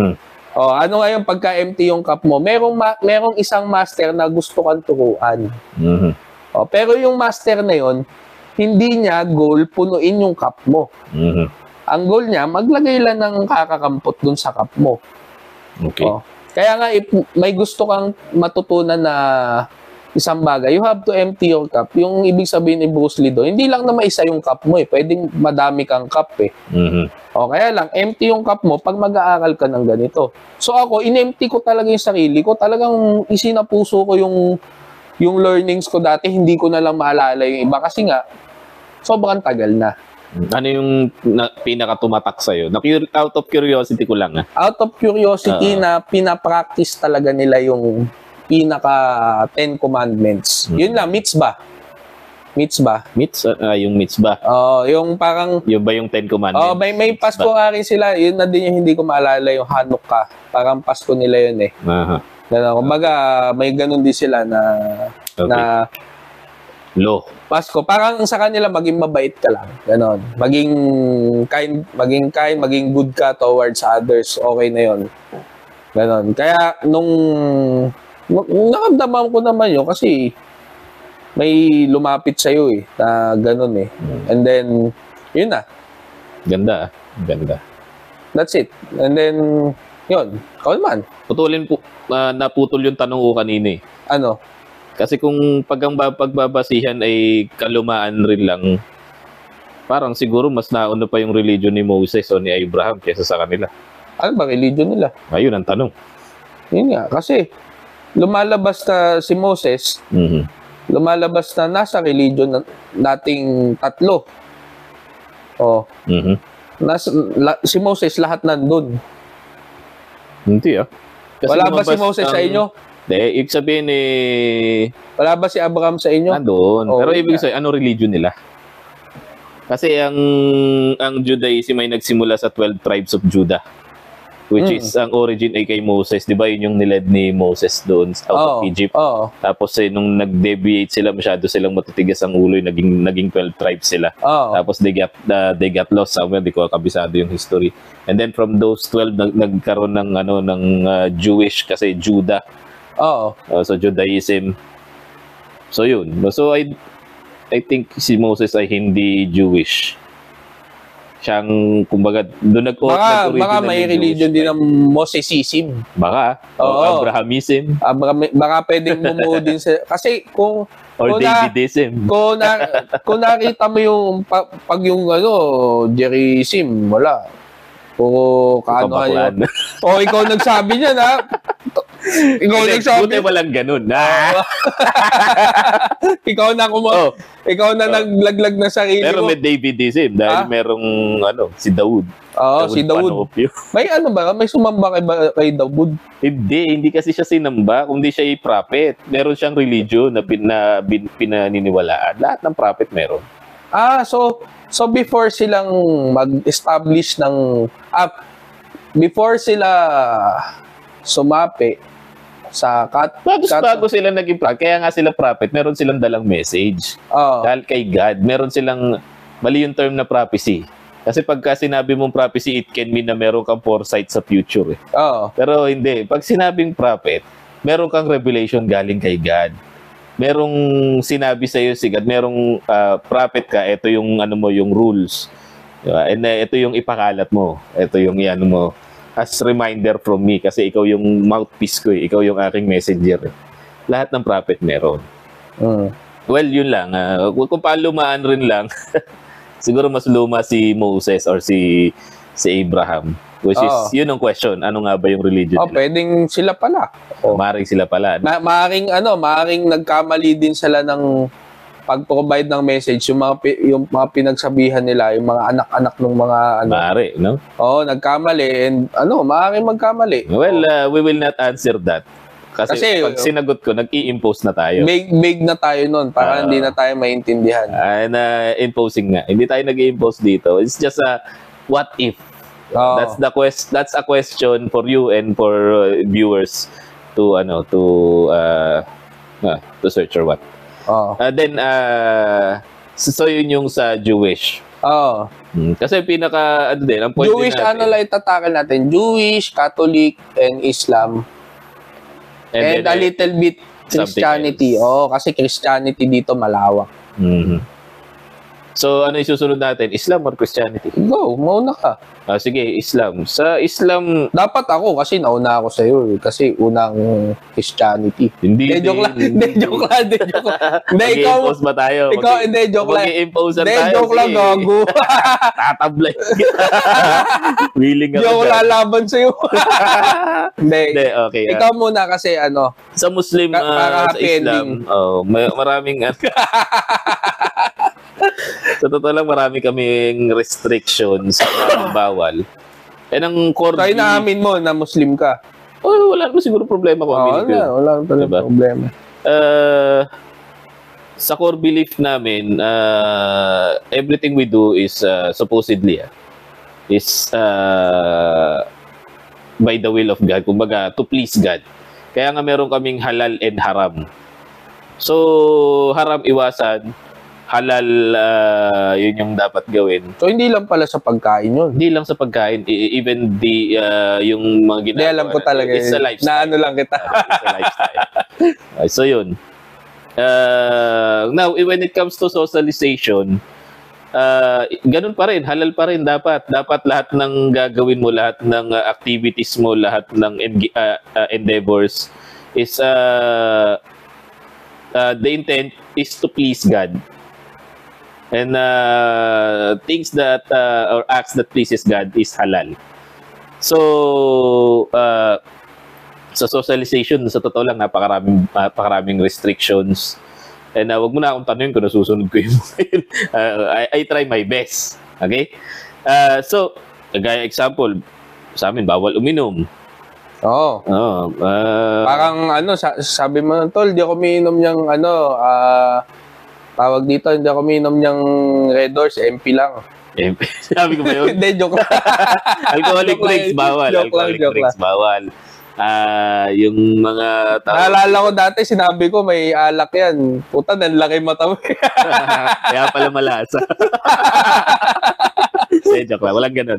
Oh, ano nga yung pagka-empty yung cup mo? Merong isang master na gusto kang turuan. Oh, pero yung master na yon, hindi niya goal punuin yung cup mo. Ang goal niya, maglagay lang ng kakakampot dun sa cup mo. Okay. Oh. Kaya nga, if may gusto kang matutunan na isang bagay, you have to empty your cup. Yung ibig sabihin ni Bruce Lee doon, hindi lang na maisa yung cup mo eh. Pwedeng madami kang cup eh. O kaya lang, empty yung cup mo pag mag-aaral ka ng ganito. So ako, in-empty ko talaga yung sarili ko. Talagang isinapuso ko yung learnings ko dati. Hindi ko na lang maalala yung iba. Kasi nga, sobrang tagal na. Ano yung pinaka-tumatak sa'yo? Out of curiosity ko lang. Out of curiosity na pinapractice talaga nila yung pinaka 10 commandments. Yun lang, mitzvah. Yung mitzvah. Yung parang... Yun ba yung 10 commandments? May Pasko nga rin sila. Yun na din yung hindi ko maalala, yung Hanukkah. Parang Pasko nila yun eh. Kumbaga, may ganun din sila na... na law. Pasko. Parang sa kanila, maging mabait ka lang. Ganon. Maging kind, maging good ka towards others. Okay na yun. Ganon. Kaya, nung nakamdaman ko naman yun kasi may lumapit sa'yo eh, na ganun eh. And then, yun na. Ganda. That's it. And then, yun. Ikaw naman. Naputol yung tanong ko kanina eh. Ano? Kasi kung pagbabasihan ay kalumaan rin lang, parang siguro mas nauna pa yung religion ni Moses o ni Abraham kaysa sa kanila. Ano ba religion nila? Ayun ang tanong. Yun nga. Kasi, lumalabas na si Moses, lumalabas na nasa religion nating tatlo. Si Moses lahat nandun. Hindi Kasi wala ba si Moses sa inyo? Ibig sabihin wala ba si Abraham sa inyo? Nandun. Pero ibig sabihin, ano religion nila? Kasi ang Judaism ay nagsimula sa 12 tribes of Judah. Which is, ang origin ay kay Moses. Di ba yun yung niled ni Moses doon out of Egypt? Tapos nung nag-deviate sila, masyado silang matutigas ang ulo, naging 12 tribes sila. Tapos they got lost somewhere, di ko kabisado yung history. And then from those 12, nagkaroon ng Jewish kasi Judah. So Judaism. So yun. So I think si Moses ay hindi Jewish. Siyang, kumbaga, doon nag-original baka may religion din ng Mosesism. Baka. Abrahamism. Baka pwedeng bumuo din sa... Kasi kung... Or Davidism. Kung nakita mo yung... Pag yung Jerism, wala. O kaano yun. Ikaw nagsabi niya na... Ikaw nagsabi. Buti walang ganun. Ikaw na naglaglag na sarili mo. Pero may Davidism dahil merong si Daud. Si Daud. May ba? May sumamba kay Daud? Hindi kasi siya sinamba, kundi siya ay prophet. Meron siyang religion na pinaniniwalaan. Lahat ng prophet meron. So before silang mag-establish ng before sila sumapi sa bago sila naging prophet, kaya nga sila prophet, meron silang dalang message. Dahil kay God, meron silang, mali yung term na prophecy. Kasi pagka sinabi mong prophecy, it can mean na meron kang foresight sa future. Pero hindi. Pag sinabing prophet, meron kang revelation galing kay God. Merong sinabi sa iyo si God, merong prophet ka, ito yung ano mo, yung rules. Diba? And ito yung ipakalat mo. Ito yung ano mo. As reminder from me kasi ikaw yung mouthpiece ko, ikaw yung aking messenger. Lahat ng prophet meron. Well, yun lang. Kung palumaan rin lang, siguro mas luma si Moses or si Abraham. Which is, yun ang question. Ano nga ba yung religion nila? Pwedeng sila pala. Maaring sila pala. Maaring nagkamali din sila ng pag-provide ng message, yung mga pinagsabihan nila, yung mga anak-anak ng mga Maaari, no? Nagkamali and maaaring magkamali. Well, we will not answer that. Kasi pag sinagot ko, nag-i-impose na tayo. Big na tayo nun, para hindi na tayo maintindihan. Imposing nga. Hindi tayo nag-i-impose dito. It's just a what if. That's a question for you and for viewers to search or what. Then so yun yung sa Jewish. Kasi pinaka ang point Jewish din natin. lang itatackle natin. Jewish, Catholic, and Islam. And a little bit Christianity. Kasi Christianity dito malawak. So ano isusunod natin? Islam or Christianity? Go, mauna ka. Sige, Islam. Sa Islam... Dapat ako kasi nauna ako sa'yo. Kasi unang Christianity. Hindi, joke lang. Joke lang. Mag-i-impose ba tayo? Joke lang. Mag-i-impose tayo. Joke lang, gago. Tatablay. Willing ako. Joke lalaban sa'yo. Hindi, okay. Ikaw muna kasi sa Muslim, sa Islam, maraming... Sa totoo lang, marami kaming restrictions na bawal. Ang core belief... So, inaamin mo na Muslim ka? Wala naman siguro problema kung aminin ko. Wala naman problema. Sa core belief namin, everything we do is supposedly by the will of God. Kumbaga, to please God. Kaya nga meron kaming halal and haram. So, haram iwasan. Halal, yun yung dapat gawin. So, hindi lang pala sa pagkain yun? Hindi lang sa pagkain. Even yung mga ginagawa. Hindi, alam ko talaga. It's a lifestyle. Na lang kita. It's a lifestyle. So, yun. Now, when it comes to socialization, ganun pa rin. Halal pa rin dapat. Dapat lahat ng gagawin mo, lahat ng activities mo, lahat ng endeavors is the intent is to please God. And things that or acts that pleases God is halal. So sa socialization, sa totoo lang, napakaraming restrictions. And wag mo na akong tanungin kung nasusunod ko yung I try my best. Okay? So, gaya example, sa amin, bawal uminom. Parang sabi mo, tol, di ako umiinom niyang tawag dito, hindi ako umiinom niyang Red Doors, MP lang. MP? Sabi ko ba yun? Hindi, joke lang. Alcoholic drinks, bawal. Alcoholic drinks, bawal. Yung mga naalala ko dati, sinabi ko may alak yan. Puta, nanlaki mata mo. Kaya pala malasa. Joke lang. Walang ganun.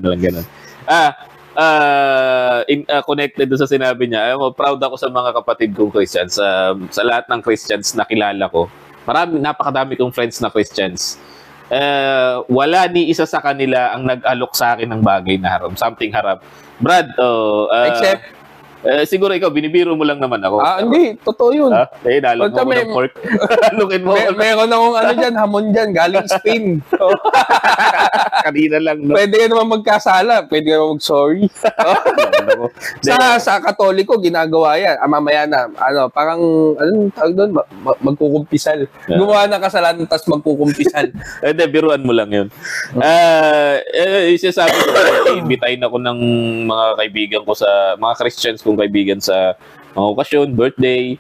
Connected doon sa sinabi niya, proud ako sa mga kapatid kong Christians. Sa lahat ng Christians na kilala ko, napakadami kong friends na Christians. Wala ni isa sa kanila ang nag-alok sa akin ng bagay na haram, something haram. Brad, except siguro ikaw, binibiro mo lang naman ako. Hindi, totoo yun. Dalag mo ng pork. Lukin mo. Meron akong hamon dyan, galing Spain. Kanina lang, no? Pwede ka naman magkasala, pwede ka naman mag-sorry. Sa Katoliko, ginagawa yan. Mamaya na, parang, tawag doon, magkukumpisal. Gumawa ng kasalanan, tapos magkukumpisal. Hindi, biruan mo lang yun. Isasabi ko, imbitahin ako ng mga kaibigan ko mga Christians kong kaibigan sa mga okasyon, birthday.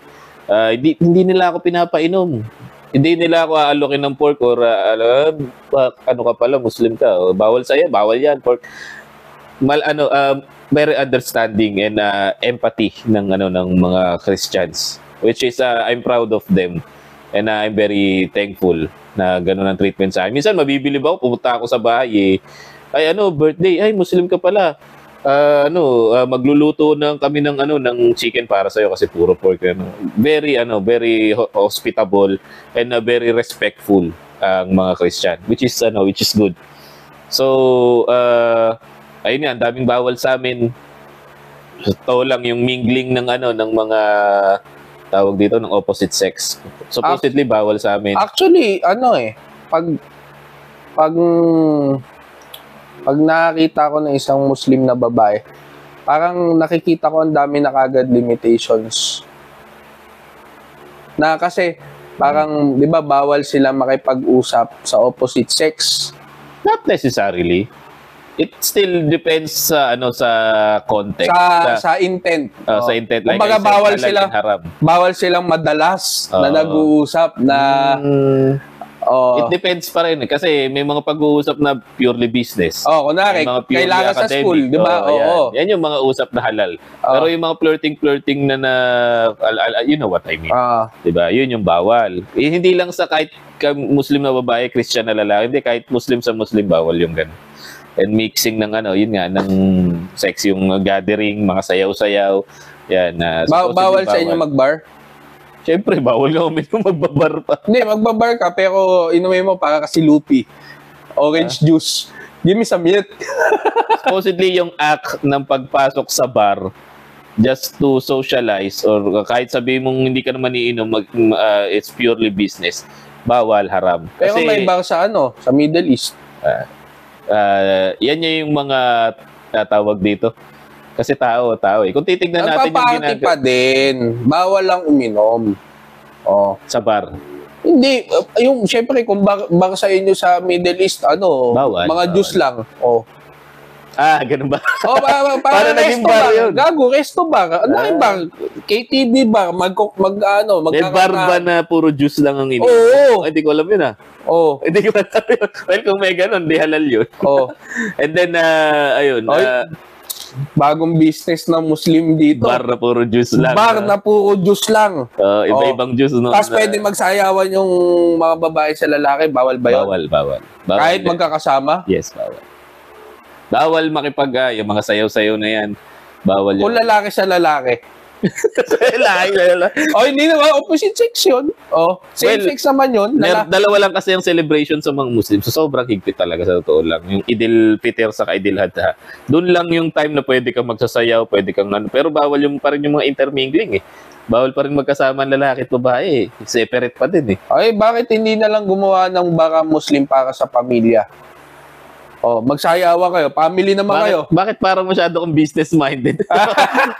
Hindi nila ako pinapainom. Hindi nila ako aalokin ng pork or ano ka pala, Muslim ka. Bawal sa'yo, bawal yan, pork. very understanding and empathy ng mga Christians, which is I'm proud of them and I'm very thankful na gano'n ang treatment sa akin. Minsan mabibilib ako, pumunta ako sa bahay birthday, Muslim ka pala. Magluluto kami ng chicken para sa iyo kasi puro pork. Very hospitable and very respectful ang mga Christian, which is good. So ayun nga, ang daming bawal sa amin. Ito lang yung mingling ng mga tawag dito ng opposite sex. Supposedly bawal sa amin. Actually, pag nakakita ko ng isang Muslim na babae, parang nakikita ko ang dami na kagad limitations. Na kasi parang 'di ba bawal sila makipag-usap sa opposite sex? Not necessarily. It still depends sa sa context, sa intent. Sa intent, like kumbaga bawal silang madalas na nag-uusap na it depends pa rin kasi may mga pag-uusap na purely business. Kunwari, kailangan sa school, 'di ba? Yan yung mga usap na halal. Pero yung mga flirting na you know what I mean. 'Di ba? Yun yung bawal. Hindi lang sa kahit Muslim na babae, Christian na lalaki, hindi, kahit Muslim sa Muslim bawal yung ganun. And mixing ng yun nga, ng sex, yung gathering, mga sayaw-sayaw. Yan. Bawal sa inyo mag-bar? Siyempre, bawal ka uminom, magbabar pa. Hindi, magbabar ka, pero inumin mo para kasi loopy. Orange juice. Give me some milk. Supposedly, yung act ng pagpasok sa bar, just to socialize, or kahit sabihin mong hindi ka naman iinom, it's purely business. Bawal, haram. Pero may bar sa sa Middle East. Yan yung mga tawag dito. Kasi tao eh. Kung titignan natin yung ginagawa. Pa din. Bawal lang uminom. Sa bar. Hindi. Yung, syempre, kung bar sa inyo sa Middle East, bawal, mga juice lang. Ganun ba? Para naging bar yun. Gago, resto bar. Ano yung bar? KTV bar. May bar ba na puro juice lang ang ininom? Oo. Hindi ko alam yun Hindi ko alam yun. Well, kung may ganun, di halal yun. And then, ayun. Bagong business ng Muslim dito. Bar na puro juice lang. Bar na puro juice lang. Iba-ibang juice. Tapos pwede magsayawan yung mga babae sa lalaki. Bawal ba yun? Bawal. Kahit magkakasama? Yes, bawal. Bawal yung mga sayaw-sayaw na yan. Bawal yun. Kung lalaki sa lalaki. lalaki. Hindi naman. Opposite sex yun. Same sex naman yun. Dalawa lang kasi yung celebration sa mga Muslim. So, sobrang higpit talaga sa totoo lang. Yung Idil Fitr sa Idil Adha. Doon lang yung time na pwede kang magsasayaw, pwede kang Pero bawal pa rin yung mga intermingling Bawal pa rin magkasama ang lalaki at babae. Separate pa din bakit hindi na lang gumawa ng bara Muslim para sa pamilya? Magsayawan kayo. Family naman kayo. Bakit parang masyado kong business-minded?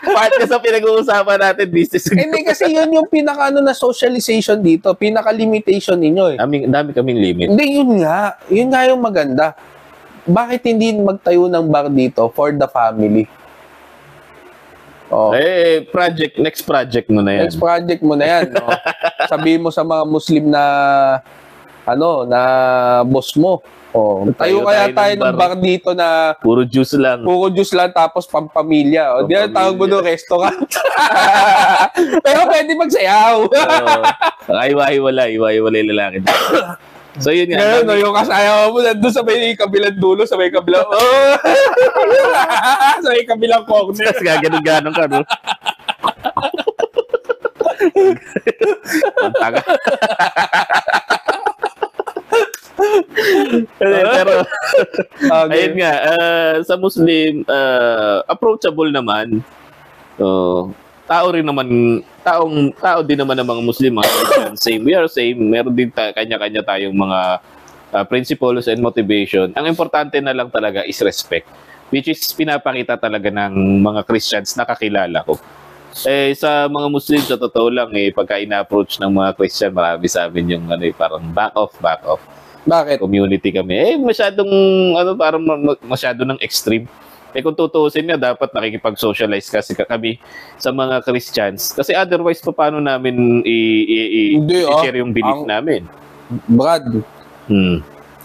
Part ka sa pinag-uusapan natin, business. Hindi kasi yun yung pinaka na socialization dito. Pinaka-limitation ninyo Dami kaming limit. Hindi, yun nga. Yun nga yung maganda. Bakit hindi magtayo ng bar dito for the family? Next project mo na yan. Next project mo na yan. Sabihin mo sa mga Muslim na na boss mo. Tayo kaya tayo ng bar dito na puro juice lang. Puro juice lang tapos pampamilya. Di na tawag mo doon restaurant. Pero pwede magsayaw. Iwa-iwalay lalaki. So yun nga. Yung kasayaw mo nandun sa may kabilang dulo, sa may kabilang sa may kabilang corner. Tapos gaganon ka, no? Taga. Pero ayun nga, sa Muslim approachable naman. Tao din naman ang mga Muslim, same, we are same. Meron din kanya-kanya tayong mga principles and motivation. Ang importante na lang talaga is respect, which is pinapakita talaga ng mga Christians na kakilala ko. Sa mga Muslim, sa totoo lang pagka ina-approach ng mga Christian, marami sa amin yung parang back off. Bakit? Community kami. Masyadong, parang masyado ng extreme. Kung tutuusin niya, dapat nakikipag-socialize kasi kami sa mga Christians. Kasi otherwise, paano namin i-share yung belief namin? Brad,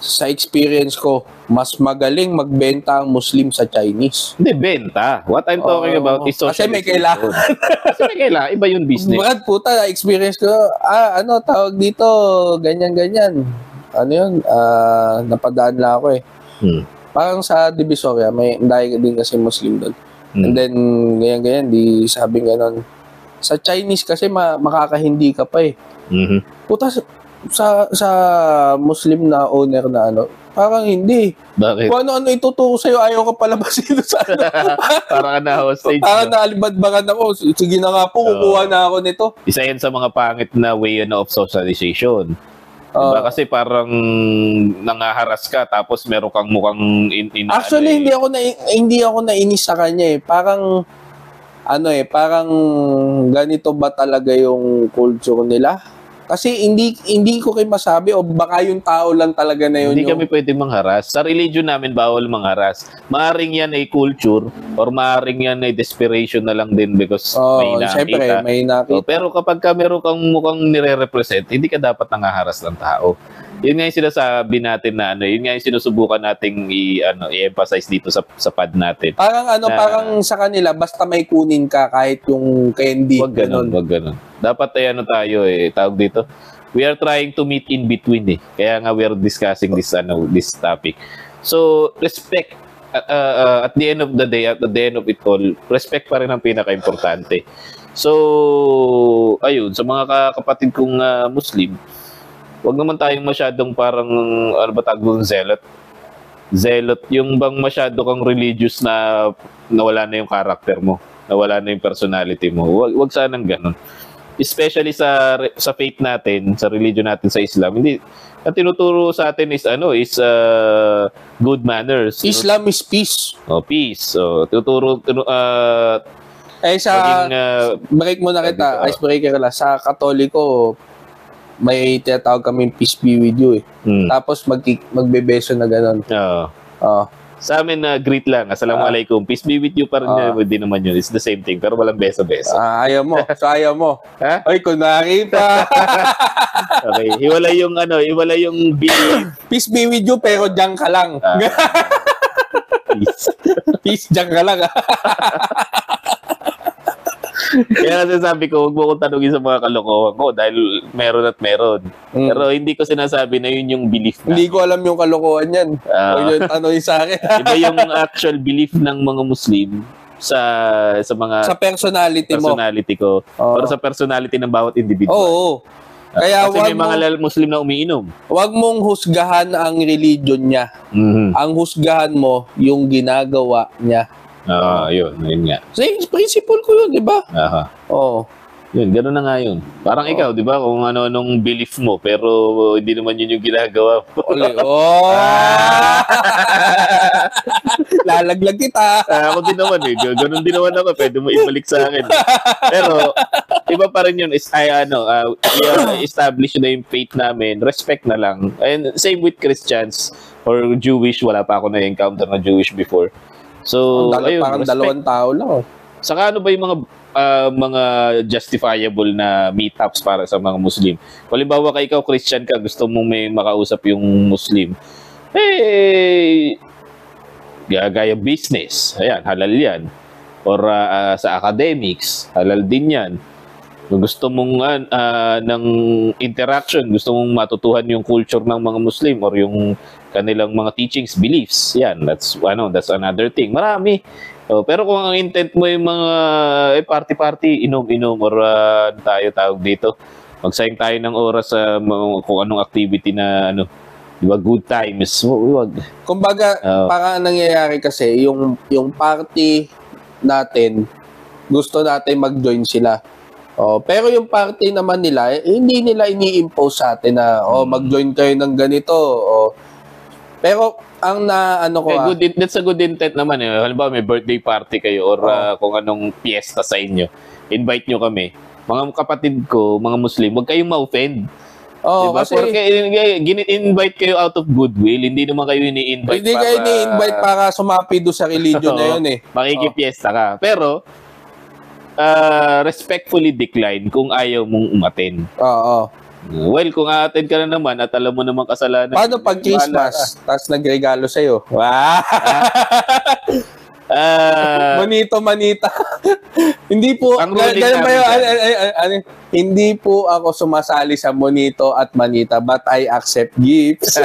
sa experience ko, mas magaling magbenta ang Muslim sa Chinese. Hindi, benta. What I'm talking about is social. Kasi may kailangan. Kasi may kailangan. Iba yung business. Brad, puta, experience ko, tawag dito, ganyan-ganyan. Ano yun? Napadaan lang ako eh. Parang sa Divisoria, may dahil din kasi Muslim doon. And then, ganyan-ganyan, di sabing ganon. Sa Chinese kasi makakahindi ka pa eh. Puta, sa Muslim na owner na parang hindi. Bakit? Kung ano-ano ituturo sa'yo, ayaw ka palabasin sa Parang na hostage. Parang naalibadbagan ako. Sige na nga po, kukuha na ako nito. Isa yan sa mga pangit na way of socialization. Diba? Kasi parang nangaharas ka tapos meron kang mukhang Actually, hindi ako nainis sa kanya eh. Parang parang ganito ba talaga yung culture nila? Kasi hindi ko kayo masabi o baka yung tao lang talaga na yun. Hindi kami pwede mangharas. Sa religion namin bawal mangharas. Maaring yan ay culture or maaring yan ay desperation na lang din because may nakita. Siyempre, may nakita. Pero kapag meron kang mukhang nire-represent, hindi ka dapat nanghaharas ng tao. Yun nga yung sinasabi natin na yun nga yung sinusubukan nating i-emphasize dito sa pad natin. Parang parang sa kanila basta may kunin ka kahit yung candy. Wag ganun. Dapat tayo tawag dito. We are trying to meet in between eh. Kaya nga we are discussing this topic. So, respect at the end of the day, at the end of it all, respect pa rin ang pinaka-importante. So, ayun, sa mga kapatid kong Muslim, wag naman tayong masyadong parang, zealot. Zealot, yung bang masyado kang religious na nawala na yung character mo, nawala na yung personality mo. Wag sanang ganun. Especially sa faith natin, sa religion natin sa Islam, hindi, ang tinuturo sa atin is good manners. Islam is peace. Peace. So, tuturo break mo na kita, icebreaker lang. Sa Katoliko, may tinatawag kaming peace be with you eh. Tapos magbebeso na gano'n. Sa amin greet lang. Assalamualaikum. Peace be with you pa rin din naman yun. It's the same thing. Pero walang beso-beso. Ayaw mo. So ayaw mo. Ha? Ay, kunwari pa. Okay. Hiwalay yung peace be with you pero diyan ka lang. Peace. Peace, diyan ka lang. Kaya kasi sabi ko, huwag mo kong tanungin sa mga kalokohan ko dahil meron at meron. Pero hindi ko sinasabi na yun yung belief na. Hindi ko alam yung kalokohan yan. Huwag yung tanongin sa akin. Iba yung actual belief ng mga Muslim sa mga... Sa personality ko. Pero sa personality ng bawat individual. Oo. Kaya kasi may mga Muslim na umiinom. Huwag mong husgahan ang religion niya. Ang husgahan mo, yung ginagawa niya. Yun nga. Same principle ko yun, di ba? Oo. Yun, gano'n na nga yun. Parang ikaw, di ba? Kung ano-anong belief mo, pero hindi naman yun yung ginagawa mo. Lalaglag kita. Ako din naman eh. Gano'n din naman ako. Pwede mo ibalik sa akin. Pero, iba pa rin yun. Establish na yung faith namin. Respect na lang. And same with Christians or Jewish. Wala pa ako na-encounter na Jewish before. So, parang dalawang tao lang. Saka ano ba yung mga justifiable na meetups para sa mga Muslim? Kung halimbawa ka ikaw Christian ka, gusto mong may makausap yung Muslim, gaya business, ayan, halal yan. Or sa academics, halal din yan. Kung gusto mong ng interaction, gusto mong matutuhan yung culture ng mga Muslim or yung kanilang mga teachings, beliefs, yan, that's another thing. Marami. Pero kung ang intent mo yung mga party-party, inom-inom or tawag dito, magsayang tayo ng oras sa kung anong activity na di ba, good times. Wag. Kumbaga, parang nangyayari kasi yung party natin, gusto natin mag-join sila. Pero yung party naman nila, hindi nila ini-impose sa atin na mag-join kayo ng ganito. Pero ang that's a good intent naman eh. Halimbawa may birthday party kayo or kung anong piyesta sa inyo, invite nyo kami. Mga kapatid ko, mga Muslim, huwag kayong ma-offend. Diba? Kasi invite kayo out of goodwill, hindi naman kayo ini-invite hindi kayo ini-invite para sumapi doon sa religion na yun eh. Makikipiesta ka. Pero respectfully decline kung ayaw mong umattend. Well, kung a-attend ka na naman at alam mo naman kasalanan. Paano pag Christmas, tapos nagregalo sa'yo? Wow! Manito, manita. Hindi po, hindi po ako sumasali sa monito at manita, but I accept gifts.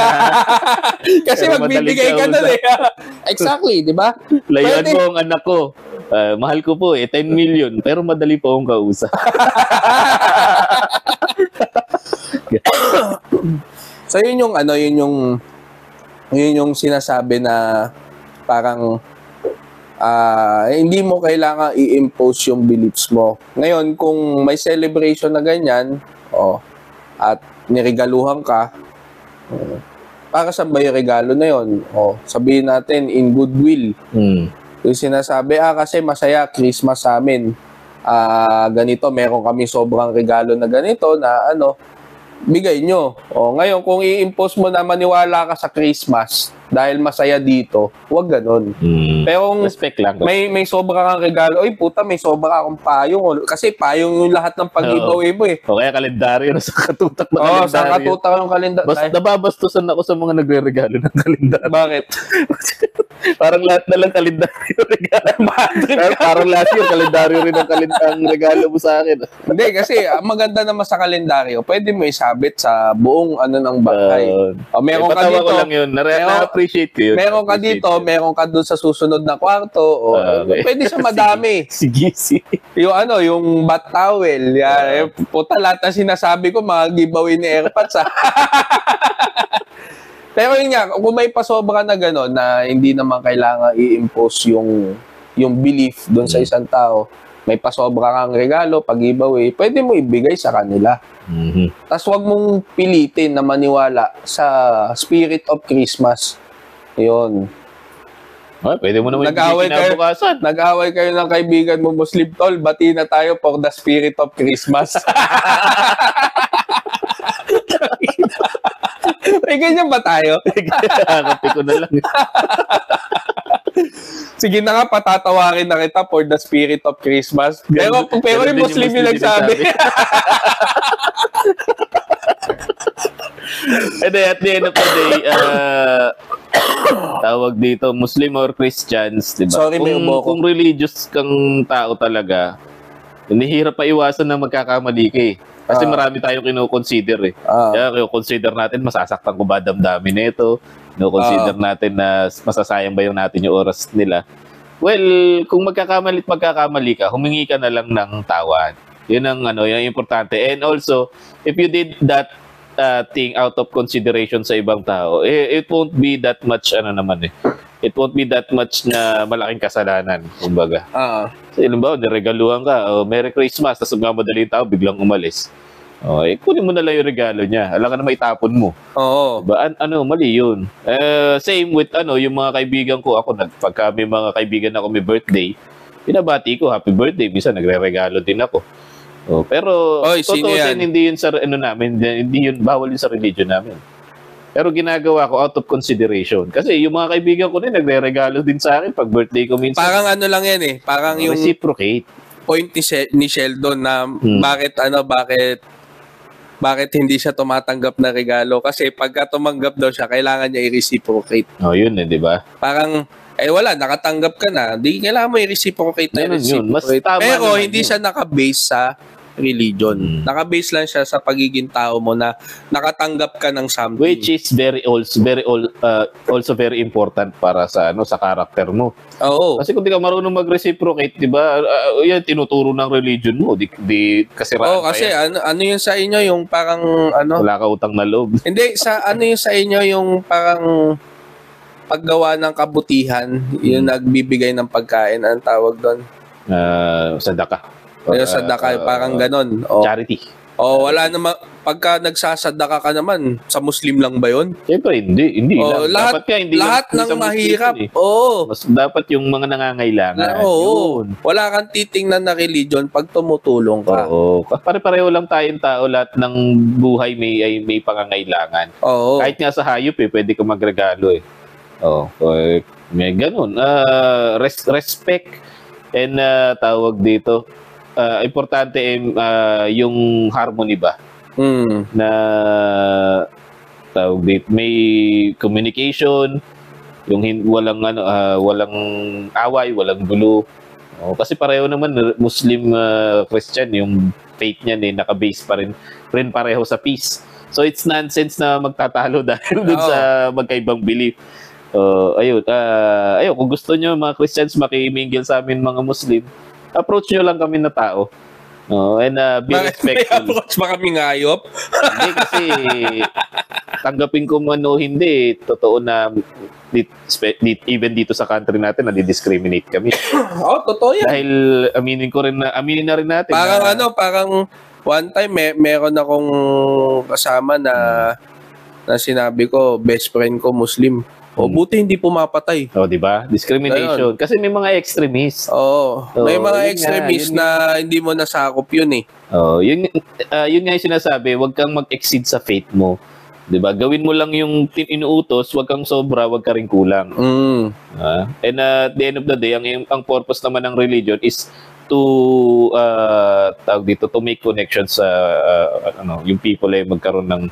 Kasi magbibigay ka na eh. Exactly, di ba? Layuan mo ang anak ko. Mahal ko po 10 million, pero madali po akong kausap. So yun yung sinasabi na parang hindi mo kailangan i-impose yung beliefs mo. Ngayon, kung may celebration na ganyan, at niregaluhan ka, para saan ba yung regalo na yun? Sabihin natin, in goodwill. Yung sinasabi, kasi masaya, Christmas sa amin. Ganito, meron kami sobrang regalo na ganito, na bigay nyo. Ngayon, kung i-impose mo na maniwala ka sa Christmas, dahil masaya dito, huwag ganun. Pero respect lang. May sobra kang regalo, puta, may sobra akong payong. Kasi payong yung lahat ng pag-giveaway mo eh. O kaya kalendaryo na sa katutak na kalendaryo. Sa katutak ng kalendaryo. Nababastusan ako sa mga nagre-regalo ng kalendaryo. Bakit? Parang lahat na lang kalendaryo regalo. Parang lahat yung kalendaryo rin ang regalo mo sa akin. Hindi, kasi maganda naman sa kalendaryo, pwede mo isabit sa buong ng bahay. Meron ka dito. Lang yun. Na-appreciate ko yun. Meron ka dito, meron ka doon sa susunod na kwarto. Pwede siya madami. Sige. Yung bat towel. Puta, lahat na sinasabi ko, mga giveaway ni Airpods. Pero yun nga, kung may pasobra na gano'n na hindi naman kailangan i-impose yung belief doon sa isang tao, may pasobra kang regalo, pag-giveaway, pwede mo ibigay sa kanila. Tapos huwag mong pilitin na maniwala sa spirit of Christmas. Yun. Pwede mo naman ibigay kinabukasan. Nag-away kayo ng kaibigan mo, Muslim tol, bati na tayo for the spirit of Christmas. May ganyan ba tayo? Kapi ko na lang. Sige na nga, patatawarin na kita for the spirit of Christmas. Pero yung Muslim yung nagsabi. And then, at the end of the day, tawag dito, Muslim or Christians, diba? Sorry, kung religious kang tao talaga, nahihirap pa iwasan na magkakamali ka eh. Kasi marami tayong kino-consider eh. Kaya kino-consider natin, masasaktan ko ba damdamin nito? Kino-consider natin na masasayang ba yung natin yung oras nila? Well, kung magkakamali ka, humingi ka na lang ng tawad. Yun ang yung importante. And also, if you did that thing out of consideration sa ibang tao, it won't be that much it won't be that much na malaking kasalanan, kumbaga. So, niregaluhan ka, Merry Christmas, tapos madaling tao, biglang umalis. Kunin mo na lang yung regalo niya. Alam ka na maitapon mo. Diba? Mali yun. Same with yung mga kaibigan ko. Pagka may mga kaibigan ako may birthday, pinabati ko, happy birthday. Bisa nagre-regalo din ako. Pero, totoo din, hindi yun sa namin, hindi yun, bawal yun sa religion namin. Pero ginagawa ko out of consideration. Kasi yung mga kaibigan ko din, nagre-regalo din sa akin pag birthday ko minsan. Parang lang yan eh. Parang yung reciprocate. Point ni Sheldon na bakit hindi siya tumatanggap na regalo. Kasi pagka tumanggap daw siya, kailangan niya i-reciprocate. Yun eh, di ba? Parang, wala, nakatanggap ka na. Di kailangan mo i-reciprocate na i-reciprocate. Pero hindi siya naka-base sa religion. Naka-base lang siya sa pagiging tao mo na nakatanggap ka ng something. Which is also very important para sa sa karakter mo. Kasi kung di ka marunong mag-reciprocate, di ba? Yan tinuturo ng religion mo, di kasiraan. Kasi ano yun sa inyo yung parang wala ka utang na loob. Hindi yun sa inyo yung parang paggawa ng kabutihan, yung nagbibigay ng pagkain, ang tawag doon? Sadaka. Sadaka, parang ganon. Charity. Wala naman. Pagka nagsasadaka ka naman, sa Muslim lang ba yun? Siyempre, hindi lang. Lahat ng mahirap. Mas dapat yung mga nangangailangan. Wala kang titingnan na religion pag tumutulong ka. Pare-pareho lang tayong tao, lahat ng buhay may pangangailangan. Kahit nga sa hayop pwede ka magregalo eh. May ganun. Respect and tawag dito. Importante yung harmony ba? na tawag dito, may communication, yung walang walang away, walang gulo. Kasi pareho naman Muslim, Christian, yung faith niyan naka-base pa rin pareho sa peace. So it's nonsense na magtatalo dahil dun sa magkaibang belief. Ayun, kung gusto nyo mga Christians makimingle sa amin mga Muslim, approach nyo lang kami na tao. And be respectful. May approach ba kami ngayop? Hindi, kasi tanggapin ko man o hindi, totoo na even dito sa country natin nadi-discriminate kami. Totoo yan. Dahil aminin na rin natin. Parang one time meron akong kasama na sinabi ko, best friend ko Muslim. Buti hindi pumapatay. Di ba? Discrimination. Kasi may mga extremists. May mga extremists na hindi mo nasakop yun eh. Yun nga yung sinasabi, huwag kang mag-exceed sa faith mo. 'Di ba? Gawin mo lang yung inuutos, huwag kang sobra, huwag ka rin kulang. And at the end of the day, ang purpose naman ng religion is to to make connections sa yung people ay magkaroon ng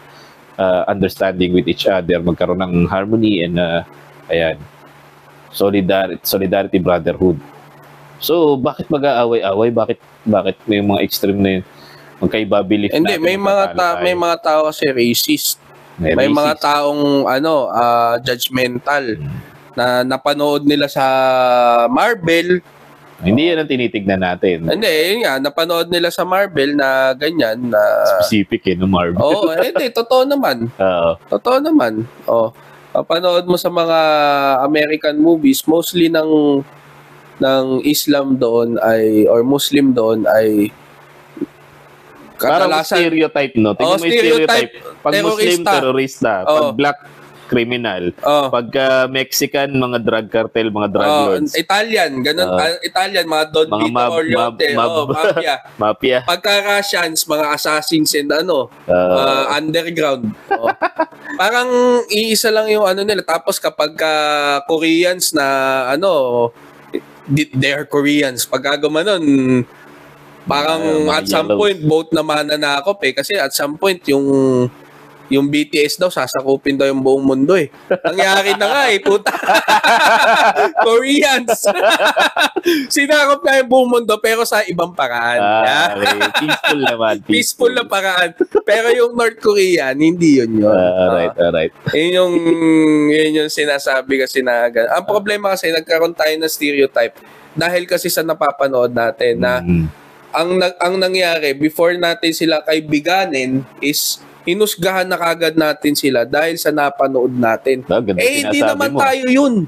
understanding with each other, magkaroon ng harmony and solidarity, brotherhood. So bakit mag-aaway-away? Bakit may mga extreme na yun? Magkaiba belief natin. Hindi, may mga tao kasi racist. May mga taong judgmental na napanood nila sa Marvel. Hindi yan ang tinitignan natin. Hindi, yun nga, napanood nila sa Marvel na ganyan. Na specific no Marvel. Hindi, totoo naman. Totoo naman. Panood mo sa mga American movies, mostly ng Islam doon or Muslim doon ay parang stereotype, no? Tingnan mo yung stereotype. Pag Muslim, terorista. Pag black, criminal. Pag Mexican, mga drug cartel, mga drug lords. Italian, ganun. Italian, mga Don Vito Corleone. Mafia. Pagka Russians, mga assassins and underground. Parang iisa lang yung nila. Tapos kapag Koreans na they're Koreans. Pagka gumanon, parang at some point, both naman na ako kasi at some point, yung BTS daw, sasakupin daw yung buong mundo eh. Nangyari na nga puta. Koreans. Sinakop na yung buong mundo pero sa ibang paraan. Peaceful naman. Peaceful na paraan. Pero yung North Korean, hindi yun. Alright. Yun yung sinasabi kasi na ganun. Ang problema kasi, nagkaroon tayo ng stereotype dahil kasi sa napapanood natin na ang nangyari, before natin sila kaibiganin is hinusgahan na kagad natin sila dahil sa napanood natin. Hindi naman tayo yun.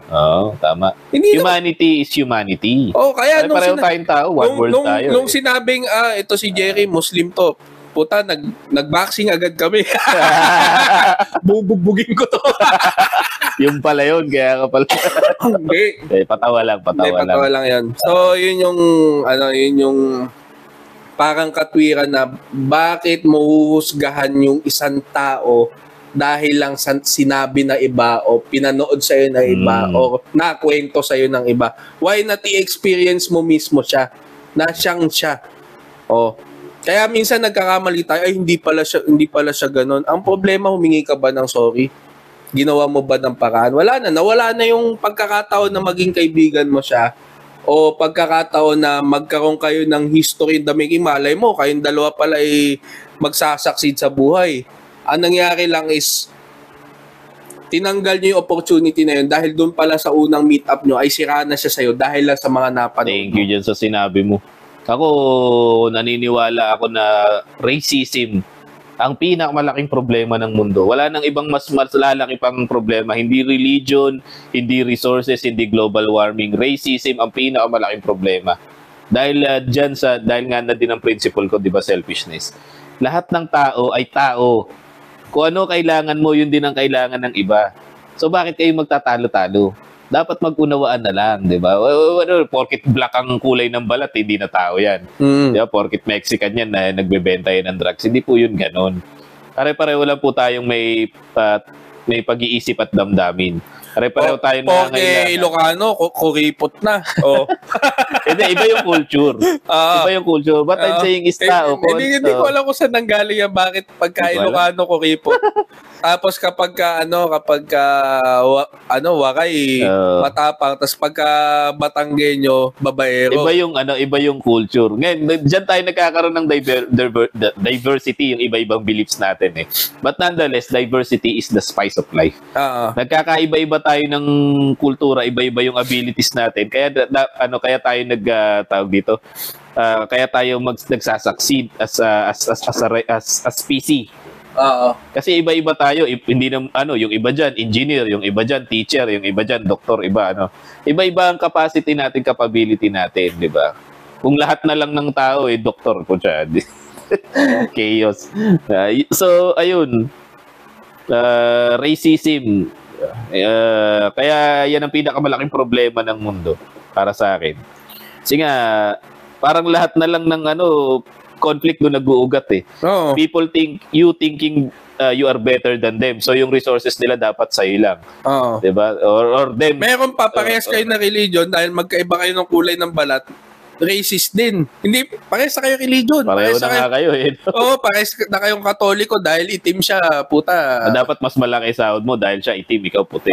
Tama. Humanity is humanity. Kaya pareho tayong tao, one world tayo. Nung sinabing, ito si Jerry, Muslim to, puta, nag-boxing agad kami. Bubugbugin ko to. Yung pala yun, kaya ka pala. Hindi. Patawa lang yan. So, yun yung parang katwiran na bakit mahuhusgahan yung isang tao dahil lang sinabi na iba o pinanood sa'yo na iba o nakwento sa'yo ng iba. Why not i-experience mo mismo siya na siyang siya? Kaya minsan nagkakamali tayo, hindi pala siya ganun. Ang problema, humingi ka ba ng sorry? Ginawa mo ba ng paraan? Nawala na yung pagkakataon na maging kaibigan mo siya. O pagkakataon na magkaroon kayo ng history in the making, malay mo, kayong dalawa pala ay magsasucceed sa buhay. Ang nangyari lang is, tinanggal nyo yung opportunity na yun dahil doon pala sa unang meet-up nyo ay sira na siya sa'yo dahil lang sa mga napanood. Thank you dyan sa sinabi mo. Ako, naniniwala ako na racism ang pinakamalaking problema ng mundo. Wala nang ibang mas lalaki pang problema. Hindi religion, hindi resources, hindi global warming. Racism ang pinakamalaking problema. Dahil dahil nga na din ang principle ko, di ba, selfishness. Lahat ng tao ay tao. Kung ano kailangan mo, yun din ang kailangan ng iba. So bakit kayo magtatalo-talo? Dapat mag-unawaan na lang, di ba? Porkit black ang kulay ng balat, hindi na tao yan. Di ba? Porkit Mexican yan na nagbebenta yan ng drugs. Hindi po yun ganon. Pare-pareho lang po tayong may pag-iisip at damdamin. Pare-pareho tayo na ngayon. Ilocano, kuripot na. Hindi, iba yung culture. Iba yung culture. But I'm saying is tao. Hindi ko alam kung saan nanggaling yan. Bakit pagka Ilocano, kuripot. Tapos kapag wakay, matapang, tapos pagka Batanggenyo, babaero. Iba yung culture. Ngayon, diyan tayo nagkakaroon ng diversity, yung iba-ibang beliefs natin eh. But nonetheless, diversity is the spice of life. Nagkakaiba-iba tayo ng kultura, iba-iba yung abilities natin. Kaya kaya tayo tawag dito. Kaya tayo nagsasucceed as species. Kasi iba-iba tayo, hindi yung iba diyan engineer, yung iba diyan teacher, yung iba diyan doktor, iba-iba ang capacity natin, capability natin, di ba? Kung lahat na lang ng tao doktor po siya. Chaos. So ayun, racism, kaya yan ang pinakamalaking problema ng mundo para sa akin. Kasi nga parang lahat na lang ng conflict doon nag-uugat eh. People thinking you are better than them. So yung resources nila dapat sa'yo lang. 'Di ba? Or them. Meron pa parehas kayo na religion dahil magkaiba kayo ng kulay ng balat. Racist din. Hindi, parehas na kayo religion. Pareho na nga kayo eh. Parehas na kayong Katoliko dahil itim siya, puta. Dapat mas malaki sahod mo dahil siya itim, ikaw puti.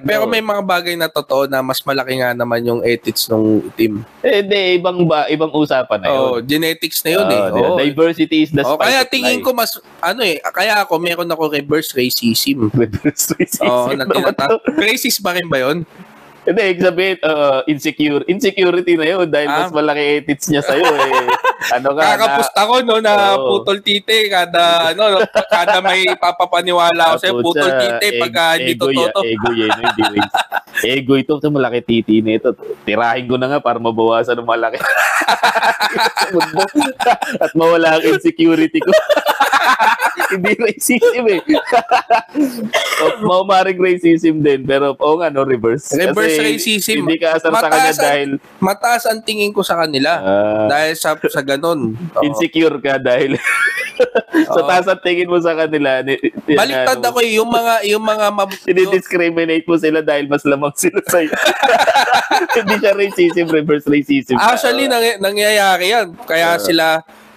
Pero may mga bagay na totoo na mas malaki nga naman yung ethics ng itim. Hindi, ibang usapan na yun. Genetics na yun Diversity is the spice kaya of tingin life. ko kaya ako meron ako reverse racism. Reverse racism. Racist ba rin ba yun? Hindi, sabihin, insecurity na yun dahil mas malaki ethics niya sa'yo eh. Kakapusta ko na putol tite kada may papapaniwala ako sa'yo, putol tite pagka hindi totoo. Ego ito, malaki titi na ito. Tirahin ko na nga para mabawasan ng malaki. At mawala ang insecurity ko. Hindi racism eh. Maumaring racism din, pero reverse. Reverse racism. Hindi ka asar sa kanya dahil mataas ang tingin ko sa kanila dahil sa ganon. Insecure ka dahil sa taas ang tingin mo sa kanila. Baliktad ako yung mga discriminate mo sila dahil mas lamang sila sa'yo. Hindi siya racism, reverse racism. Actually, nangyayari yan.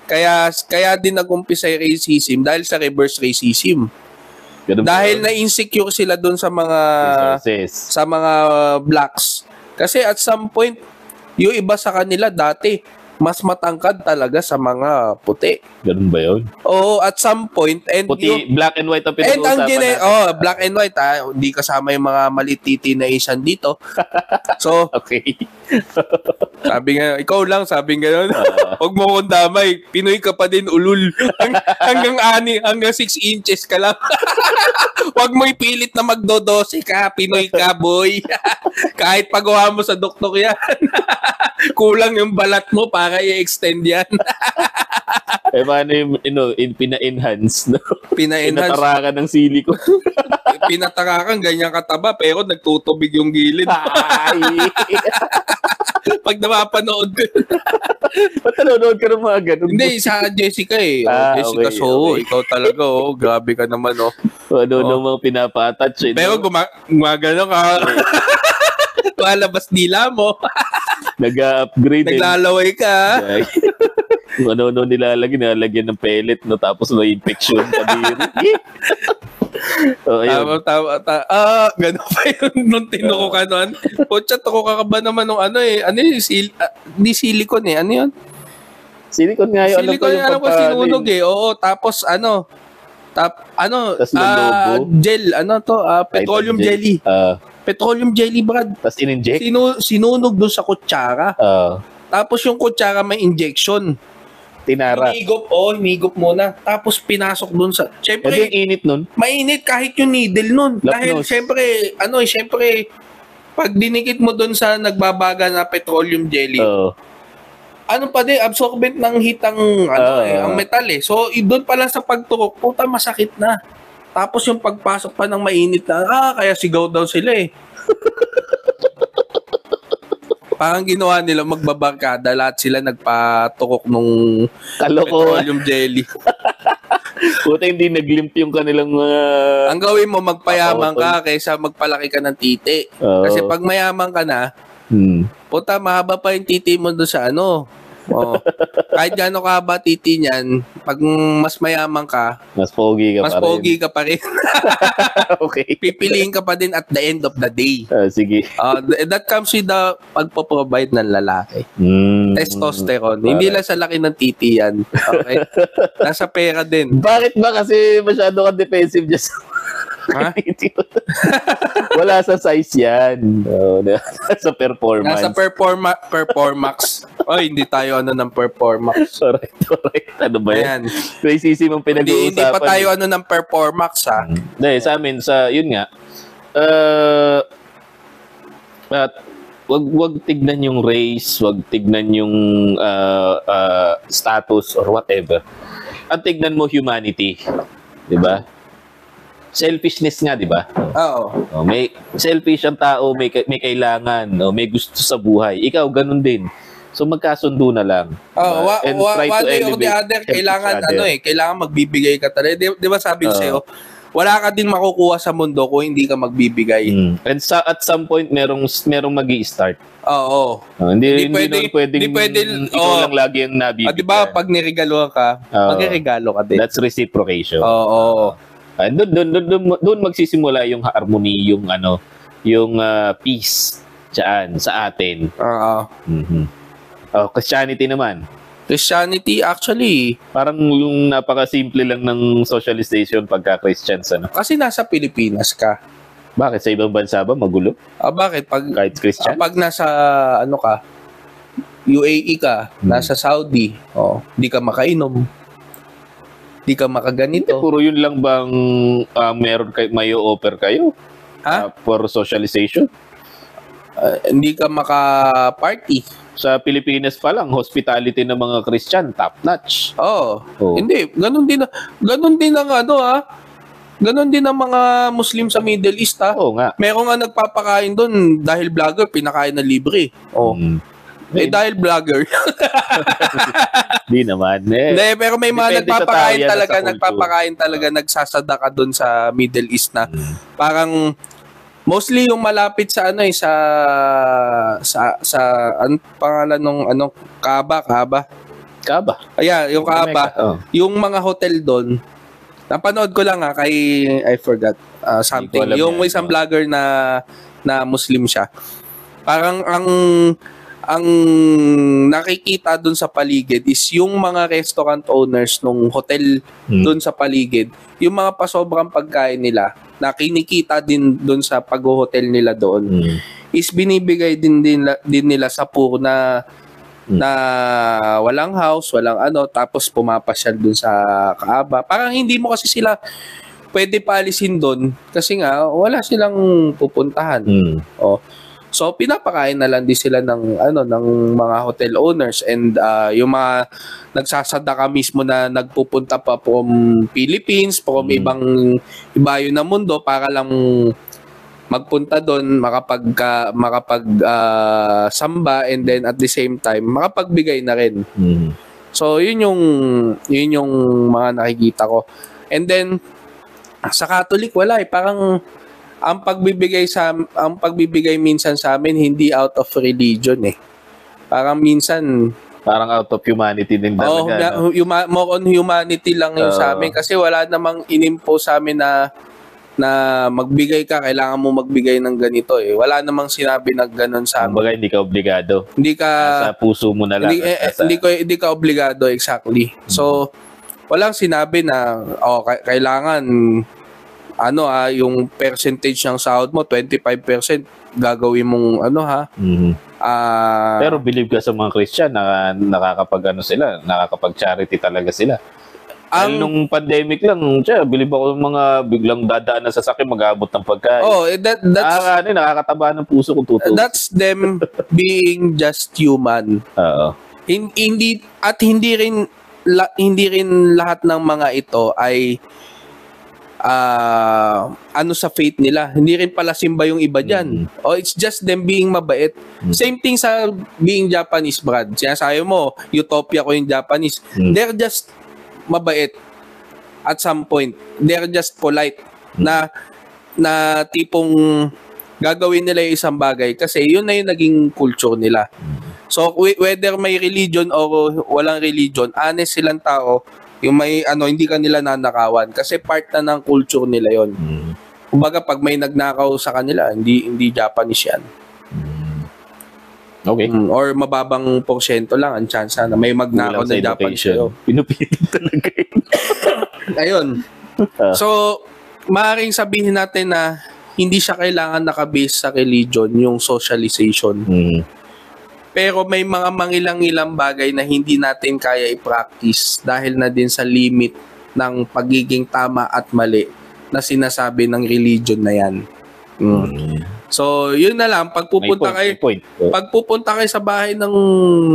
Kaya din nag-umpisa yung racism dahil sa reverse racism. Dahil na-insecure sila doon sa mga resources, sa mga blacks. Kasi at some point, yung iba sa kanila dati, mas matangkad talaga sa mga puti. Ganun ba yun? Oo, at some point. And puti, black and white ang pinag-uusapan natin. Black and white. Hindi kasama yung mga malititi na Asian dito. So, okay. Sabi nga, ikaw lang, sabi nga yun. Huwag mo kong damay. Pinoy ka pa din, ulul. Hanggang 6 inches ka lang. Huwag mo ipilit na magdodose ka. Pinoy ka, boy. Kahit pagawa mo sa doktor yan. Kulang yung balat mo para i-extend yan. Paano yung pina-enhance, no? Pina-enhance. Pinatarakan ng silicone. Pinatarakan, ganyan kataba, pero nagtutubig yung gilid. Pag napapanood ko. Ba't nanonood ka ng mga ganun? Hindi, sa Jessica eh. Jessica okay, Soho. Okay. Ikaw talaga, grabe ka naman, Ano mga pinapa-attach. Pero gumagano ka. Malabas dila mo. Nag-upgrade. Naglalaway ka. Kung ano nilalagyan ng pellet, no? Tapos may infection. Tama. Gano'n pa yun nung tinuko ka nun. Pucha, tuko ka ba naman nung hindi silicone eh. Ano yun? Silicone nga yun. Silicone alam ko sinunog eh. Oo, tapos gel, petroleum jelly. Petroleum jelly, Brad. Tapos in-inject? Sinunog doon sa kutsara. Tapos yung kutsara may injection. Tinara. Hinigop muna. Tapos pinasok doon sa... Siyempre, yung init nun? Mainit kahit yung needle nun. Dahil siyempre, pag dinikit mo doon sa nagbabaga na petroleum jelly, absorbent ng heat ang metal eh. So, doon pala sa pagturok, puta masakit na. Tapos yung pagpasok pa ng mainit na, kaya sigaw daw sila eh. Parang ginawa nila magbabarkada, lahat sila nagpatukok nung petroleum jelly. Buti hindi naglimp yung kanilang mga... Ang gawin mo, magpayaman ka kaysa magpalaki ka ng titi. Kasi pag mayaman ka na, puta, mahaba pa yung titi mo doon sa ano. Oh. Kahit gaano kahaba titi niyan, pag mas mayaman ka, mas pogi ka pa rin. Okay. Pipiliin ka pa din at the end of the day. Sige. That comes with the pagpo-provide ng lalaki. Testosterone. Hindi lang sa laki ng titi yan. Okay? Nasa pera din. Bakit ba kasi masyado ka defensive just ha? Wala sa size yan. Sa performance. Nasa performax. Oy, hindi tayo ng performax. Correct. Ano ba yan? Crazy mong pinag-uusapan. Hindi pa tayo ng performax, ha? Hindi, sa amin, yun nga, at wag tignan yung race, wag tignan yung status or whatever. At tignan mo humanity. Diba? Selfishness nga, di ba? Oo. May selfish ang tao, may kailangan, may gusto sa buhay. Ikaw, ganun din. So, magkasundo na lang. And try to elevate. Kailangan magbibigay ka talaga. Di ba sabi ko sa'yo, wala ka din makukuha sa mundo kung hindi ka magbibigay. And at some point, merong magi-start. Oo. Hindi pwedeng ikaw lang lagi ang nabibigay. Di ba, pag niregalo ka, magregalo ka din. That's reciprocation. Oo. Doon magsisimula yung harmony, yung peace diyan sa atin. Christianity naman. Christianity actually parang yung napaka-simple lang ng socialization pagka Christians Kasi nasa Pilipinas ka. Bakit sa ibang bansa ba magulo? Bakit kahit Christian? Pag nasa ka UAE ka, nasa Saudi, hindi ka makainom. Di ka makaganito. Puro yun lang bang may offer kayo? For socialization? Hindi ka maka-party. Sa Pilipinas pa lang, hospitality ng mga Christian, top-notch. Hindi. Ganun din ang Ganon din ang mga Muslim sa Middle East, Oo nga. Meron nga nagpapakain doon dahil vlogger, pinakain na libre. Dahil vlogger. Di naman. Hindi, pero may mga nagpapakain talaga, nagsasadaka doon sa Middle East na parang mostly yung malapit sa anong pangalan nung Kaaba. Ayan, yung Kaaba. Yung mga hotel doon. Napanood ko lang I forgot something. Yung isang vlogger na Muslim siya. Parang ang nakikita dun sa paligid is yung mga restaurant owners nung hotel dun sa paligid, yung mga pasobrang pagkain nila na kinikita din dun sa pag-hotel nila doon is binibigay din nila sa poor na walang house, walang tapos pumapasyal dun sa Kaaba. Parang hindi mo kasi sila pwede paalisin dun kasi nga wala silang pupuntahan. So pinapakain na lang din sila ng mga hotel owners and yung mga nagsasadaka mismo na nagpupunta pa from Philippines, from iba yun na mundo para lang magpunta doon, makapag samba and then at the same time makapagbigay na rin. So yun yung mga nakikita ko. And then sa Catholic wala parang ang pagbibigay minsan sa amin hindi out of religion Parang minsan parang out of humanity din talaga. More on humanity lang yung sa amin kasi wala namang inimpose sa amin na magbigay ka, kailangan mo magbigay ng ganito Wala namang sinabi na gano'n sa amin. Kumbaga hindi ka obligado. Hindi ka sa puso mo na lang. Hindi ka obligado exactly. So walang sinabi na kailangan yung percentage ng sahod mo 25% gagawin mong pero believe ka sa mga Christian na nakakapag-charity talaga sila. Nung pandemic lang, believe ako mga biglang dadaan na sasakyan mag-aabot ng pagkain. That's nakakataba ng puso kung totoo. That's them being just human. Hindi rin lahat ng mga ito ay sa faith nila. Hindi rin pala simba yung iba dyan. It's just them being mabait. Same thing sa being Japanese, Brad. Sinasabi mo, utopia ko yung Japanese. They're just mabait. at some point. They're just polite na tipong gagawin nila yung isang bagay kasi yun na yung naging culture nila. So whether may religion o walang religion, honest silang tao, yung may hindi ka nila nanakawan kasi part na ng culture nila yon. Kumbaga pag may nagnakaw sa kanila, hindi Japanese yan. Okay. Or mababang porsyento lang ang chance na may magnakaw na Japanese. Pinupilit talaga yun. Ayun. So, maaaring sabihin natin na hindi siya kailangan nakabase sa religion, yung socialization. Pero may mga mangilang-ilang bagay na hindi natin kaya i-practice dahil na din sa limit ng pagiging tama at mali na sinasabi ng religion na yan. So, yun na lang. Pagpupunta kayo sa bahay ng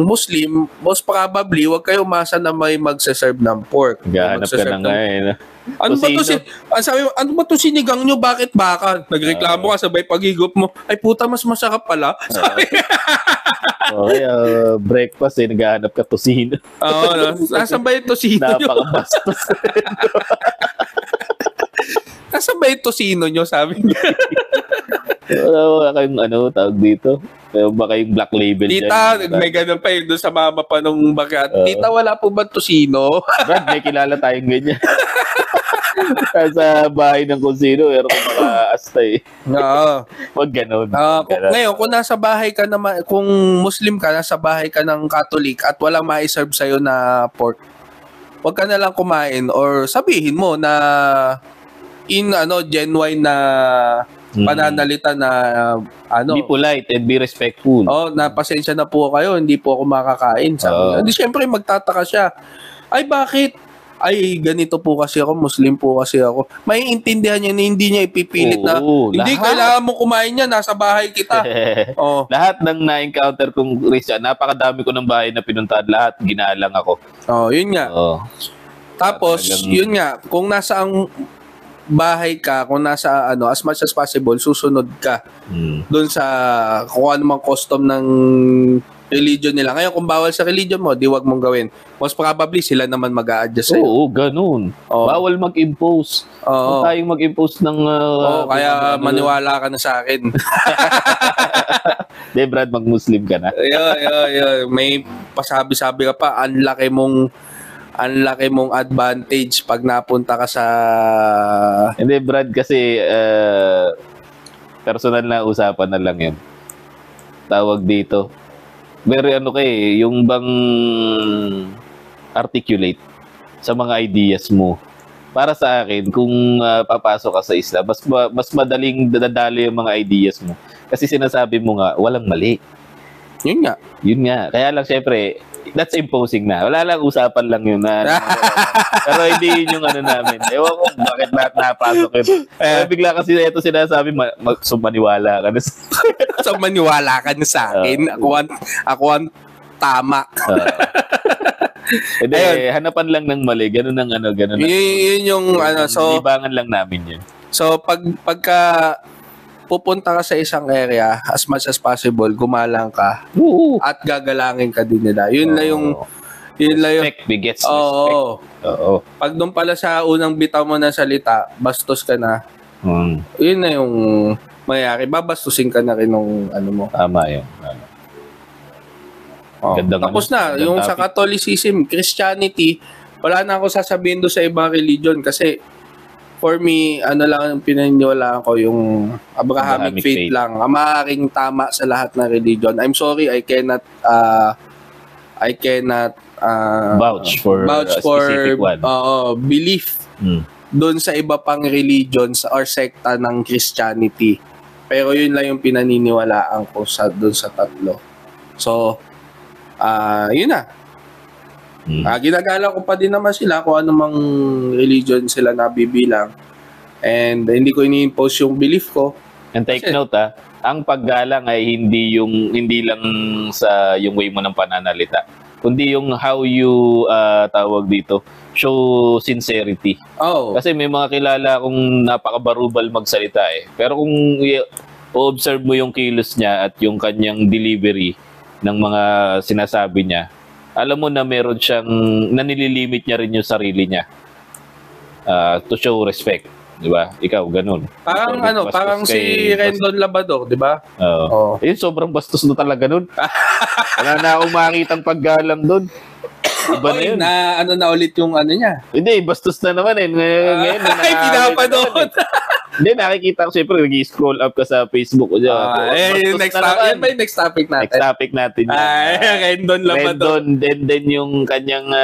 Muslim, most probably, huwag kayo umasa na may magsaserve ng pork. Gahanap ka na nga eh. Ano ba to sinigang nyo? Bakit baka? Nagreklamo ka, sabay pagigop mo. Ay puta, mas masarap pala. Okay, breakfast naghahanap ka tosino. Nasaan ba yung tosino nyo? Napakabastos. Nasaan ba yung tosino nyo, sabi niya? Wala kayong tawag dito? Baka yung black label Tita, may ganun pa yun doon sa mama pa nung bakat. Tita, wala po ba tosino? Brad, may kilala tayong ganyan. Sa bahay ng kusino, pero kung maka-astay. Wag ganun. Ngayon, kung nasa bahay ka naman, kung Muslim ka, nasa bahay ka ng Catholic at walang ma-serve sa'yo na pork, wag ka na lang kumain or sabihin mo na genuine na pananalita na be polite and be respectful. Na pasensya na po kayo, hindi po ako makakain. Hindi, syempre magtataka siya. Ay, bakit? Ay, ganito po kasi ako, Muslim po kasi ako. Maiintindihan niya na hindi niya ipipilit na hindi kailangan mo kumain niya, nasa bahay kita. Lahat ng na-encounter kong Christian, napakadami ko ng bahay na pinuntahan, lahat ginalang ako. Yun nga. Tapos, yun nga, kung nasa ang bahay ka, kung nasa as much as possible, susunod ka doon sa kung ano mang custom ng religion nila. Ngayon, kung bawal sa religion mo, di wag mong gawin. Most probably, sila naman mag-a-adjust sa'yo. Oo, ganun. Bawal mag-impose. Kung tayong mag-impose ng... kaya maniwala ka na sa akin. De, Brad, mag-Muslim ka na. May pasabi-sabi ka pa, ang laki mong advantage pag napunta ka sa... Hindi, Brad, kasi personal na usapan na lang yan. Tawag dito. Very yung bang articulate sa mga ideas mo. Para sa akin, kung papasok ka sa Islam, mas madaling dadali yung mga ideas mo. Kasi sinasabi mo nga, walang mali. Yun nga. Kaya lang, syempre, that's imposing na. Wala lang, usapan lang yun. Pero hindi yun yung namin. Ewan ko, bakit lahat napasok yun. Bigla kasi ito sinasabi, maniwala ka na sa So, maniwala ka na sa akin. Ako ang tama. Hanapan lang ng mali. Ganun ang ganun. Yun yung so... Libangan lang namin yun. So, pagka pupunta ka sa isang area, as much as possible, gumalang ka. At gagalangin ka din nila. Yun lang yung... Respect begets respect. Pag doon pala sa unang bitaw mo na salita, bastos ka na. Yun na yung mayayari. Babastusin ka na rin nung mo. Tama yun. Tapos na, yung sa Catholicism, Christianity, wala na ako sasabihin doon sa ibang religion kasi for me, lang ang pinaniniwalaan ko, yung Abrahamic faith lang. Ang maaaring tama sa lahat ng religion. I'm sorry, I cannot vouch for specific one. Belief doon sa iba pang religions or sekta ng Christianity. Pero yun lang yung pinaniniwalaan ko doon sa tatlo. So, yun na. Ginagala ko pa din naman sila kung anumang religion sila nabibilang. And hindi ko ini-impose yung belief ko. And take note, ang paggalang ay hindi lang sa yung way mo ng pananalita, kundi yung how you tawag dito, show sincerity. Kasi may mga kilala akong napakabarubal magsalita Pero kung o-observe mo yung kilos niya at yung kanyang delivery ng mga sinasabi niya, alam mo na meron siyang nanililimit niya rin yung sarili niya. to show respect. Di ba? Ikaw, ganun. Parang parang si Rendon Labrador, di ba? Oo. Yun, sobrang bastos na talaga nun. Wala na akong makitang paggalang dun. Iba na yun. Na ulit yung niya. Hindi, bastos na naman eh. Ngayon ay, pinapanood. Hindi, nakikita ko siyempre, nag-scroll up ka sa Facebook ko dyan. Yan ba yung next topic natin? Next topic natin. Rendon Labrador. Rendon, then yung kanyang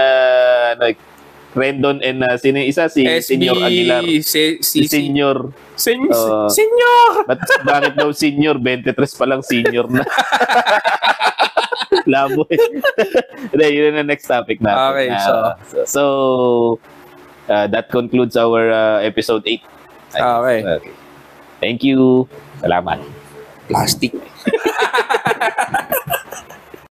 Rendon and sino yung isa? Si Senyor Aguilar. Si Senyor. Senyor! Bakit daw Senyor? 23 pa lang Senyor na. Labo eh. Yun na next topic natin. Okay, so that concludes our episode 8. Okay. Thank you. Salamat. Plastic.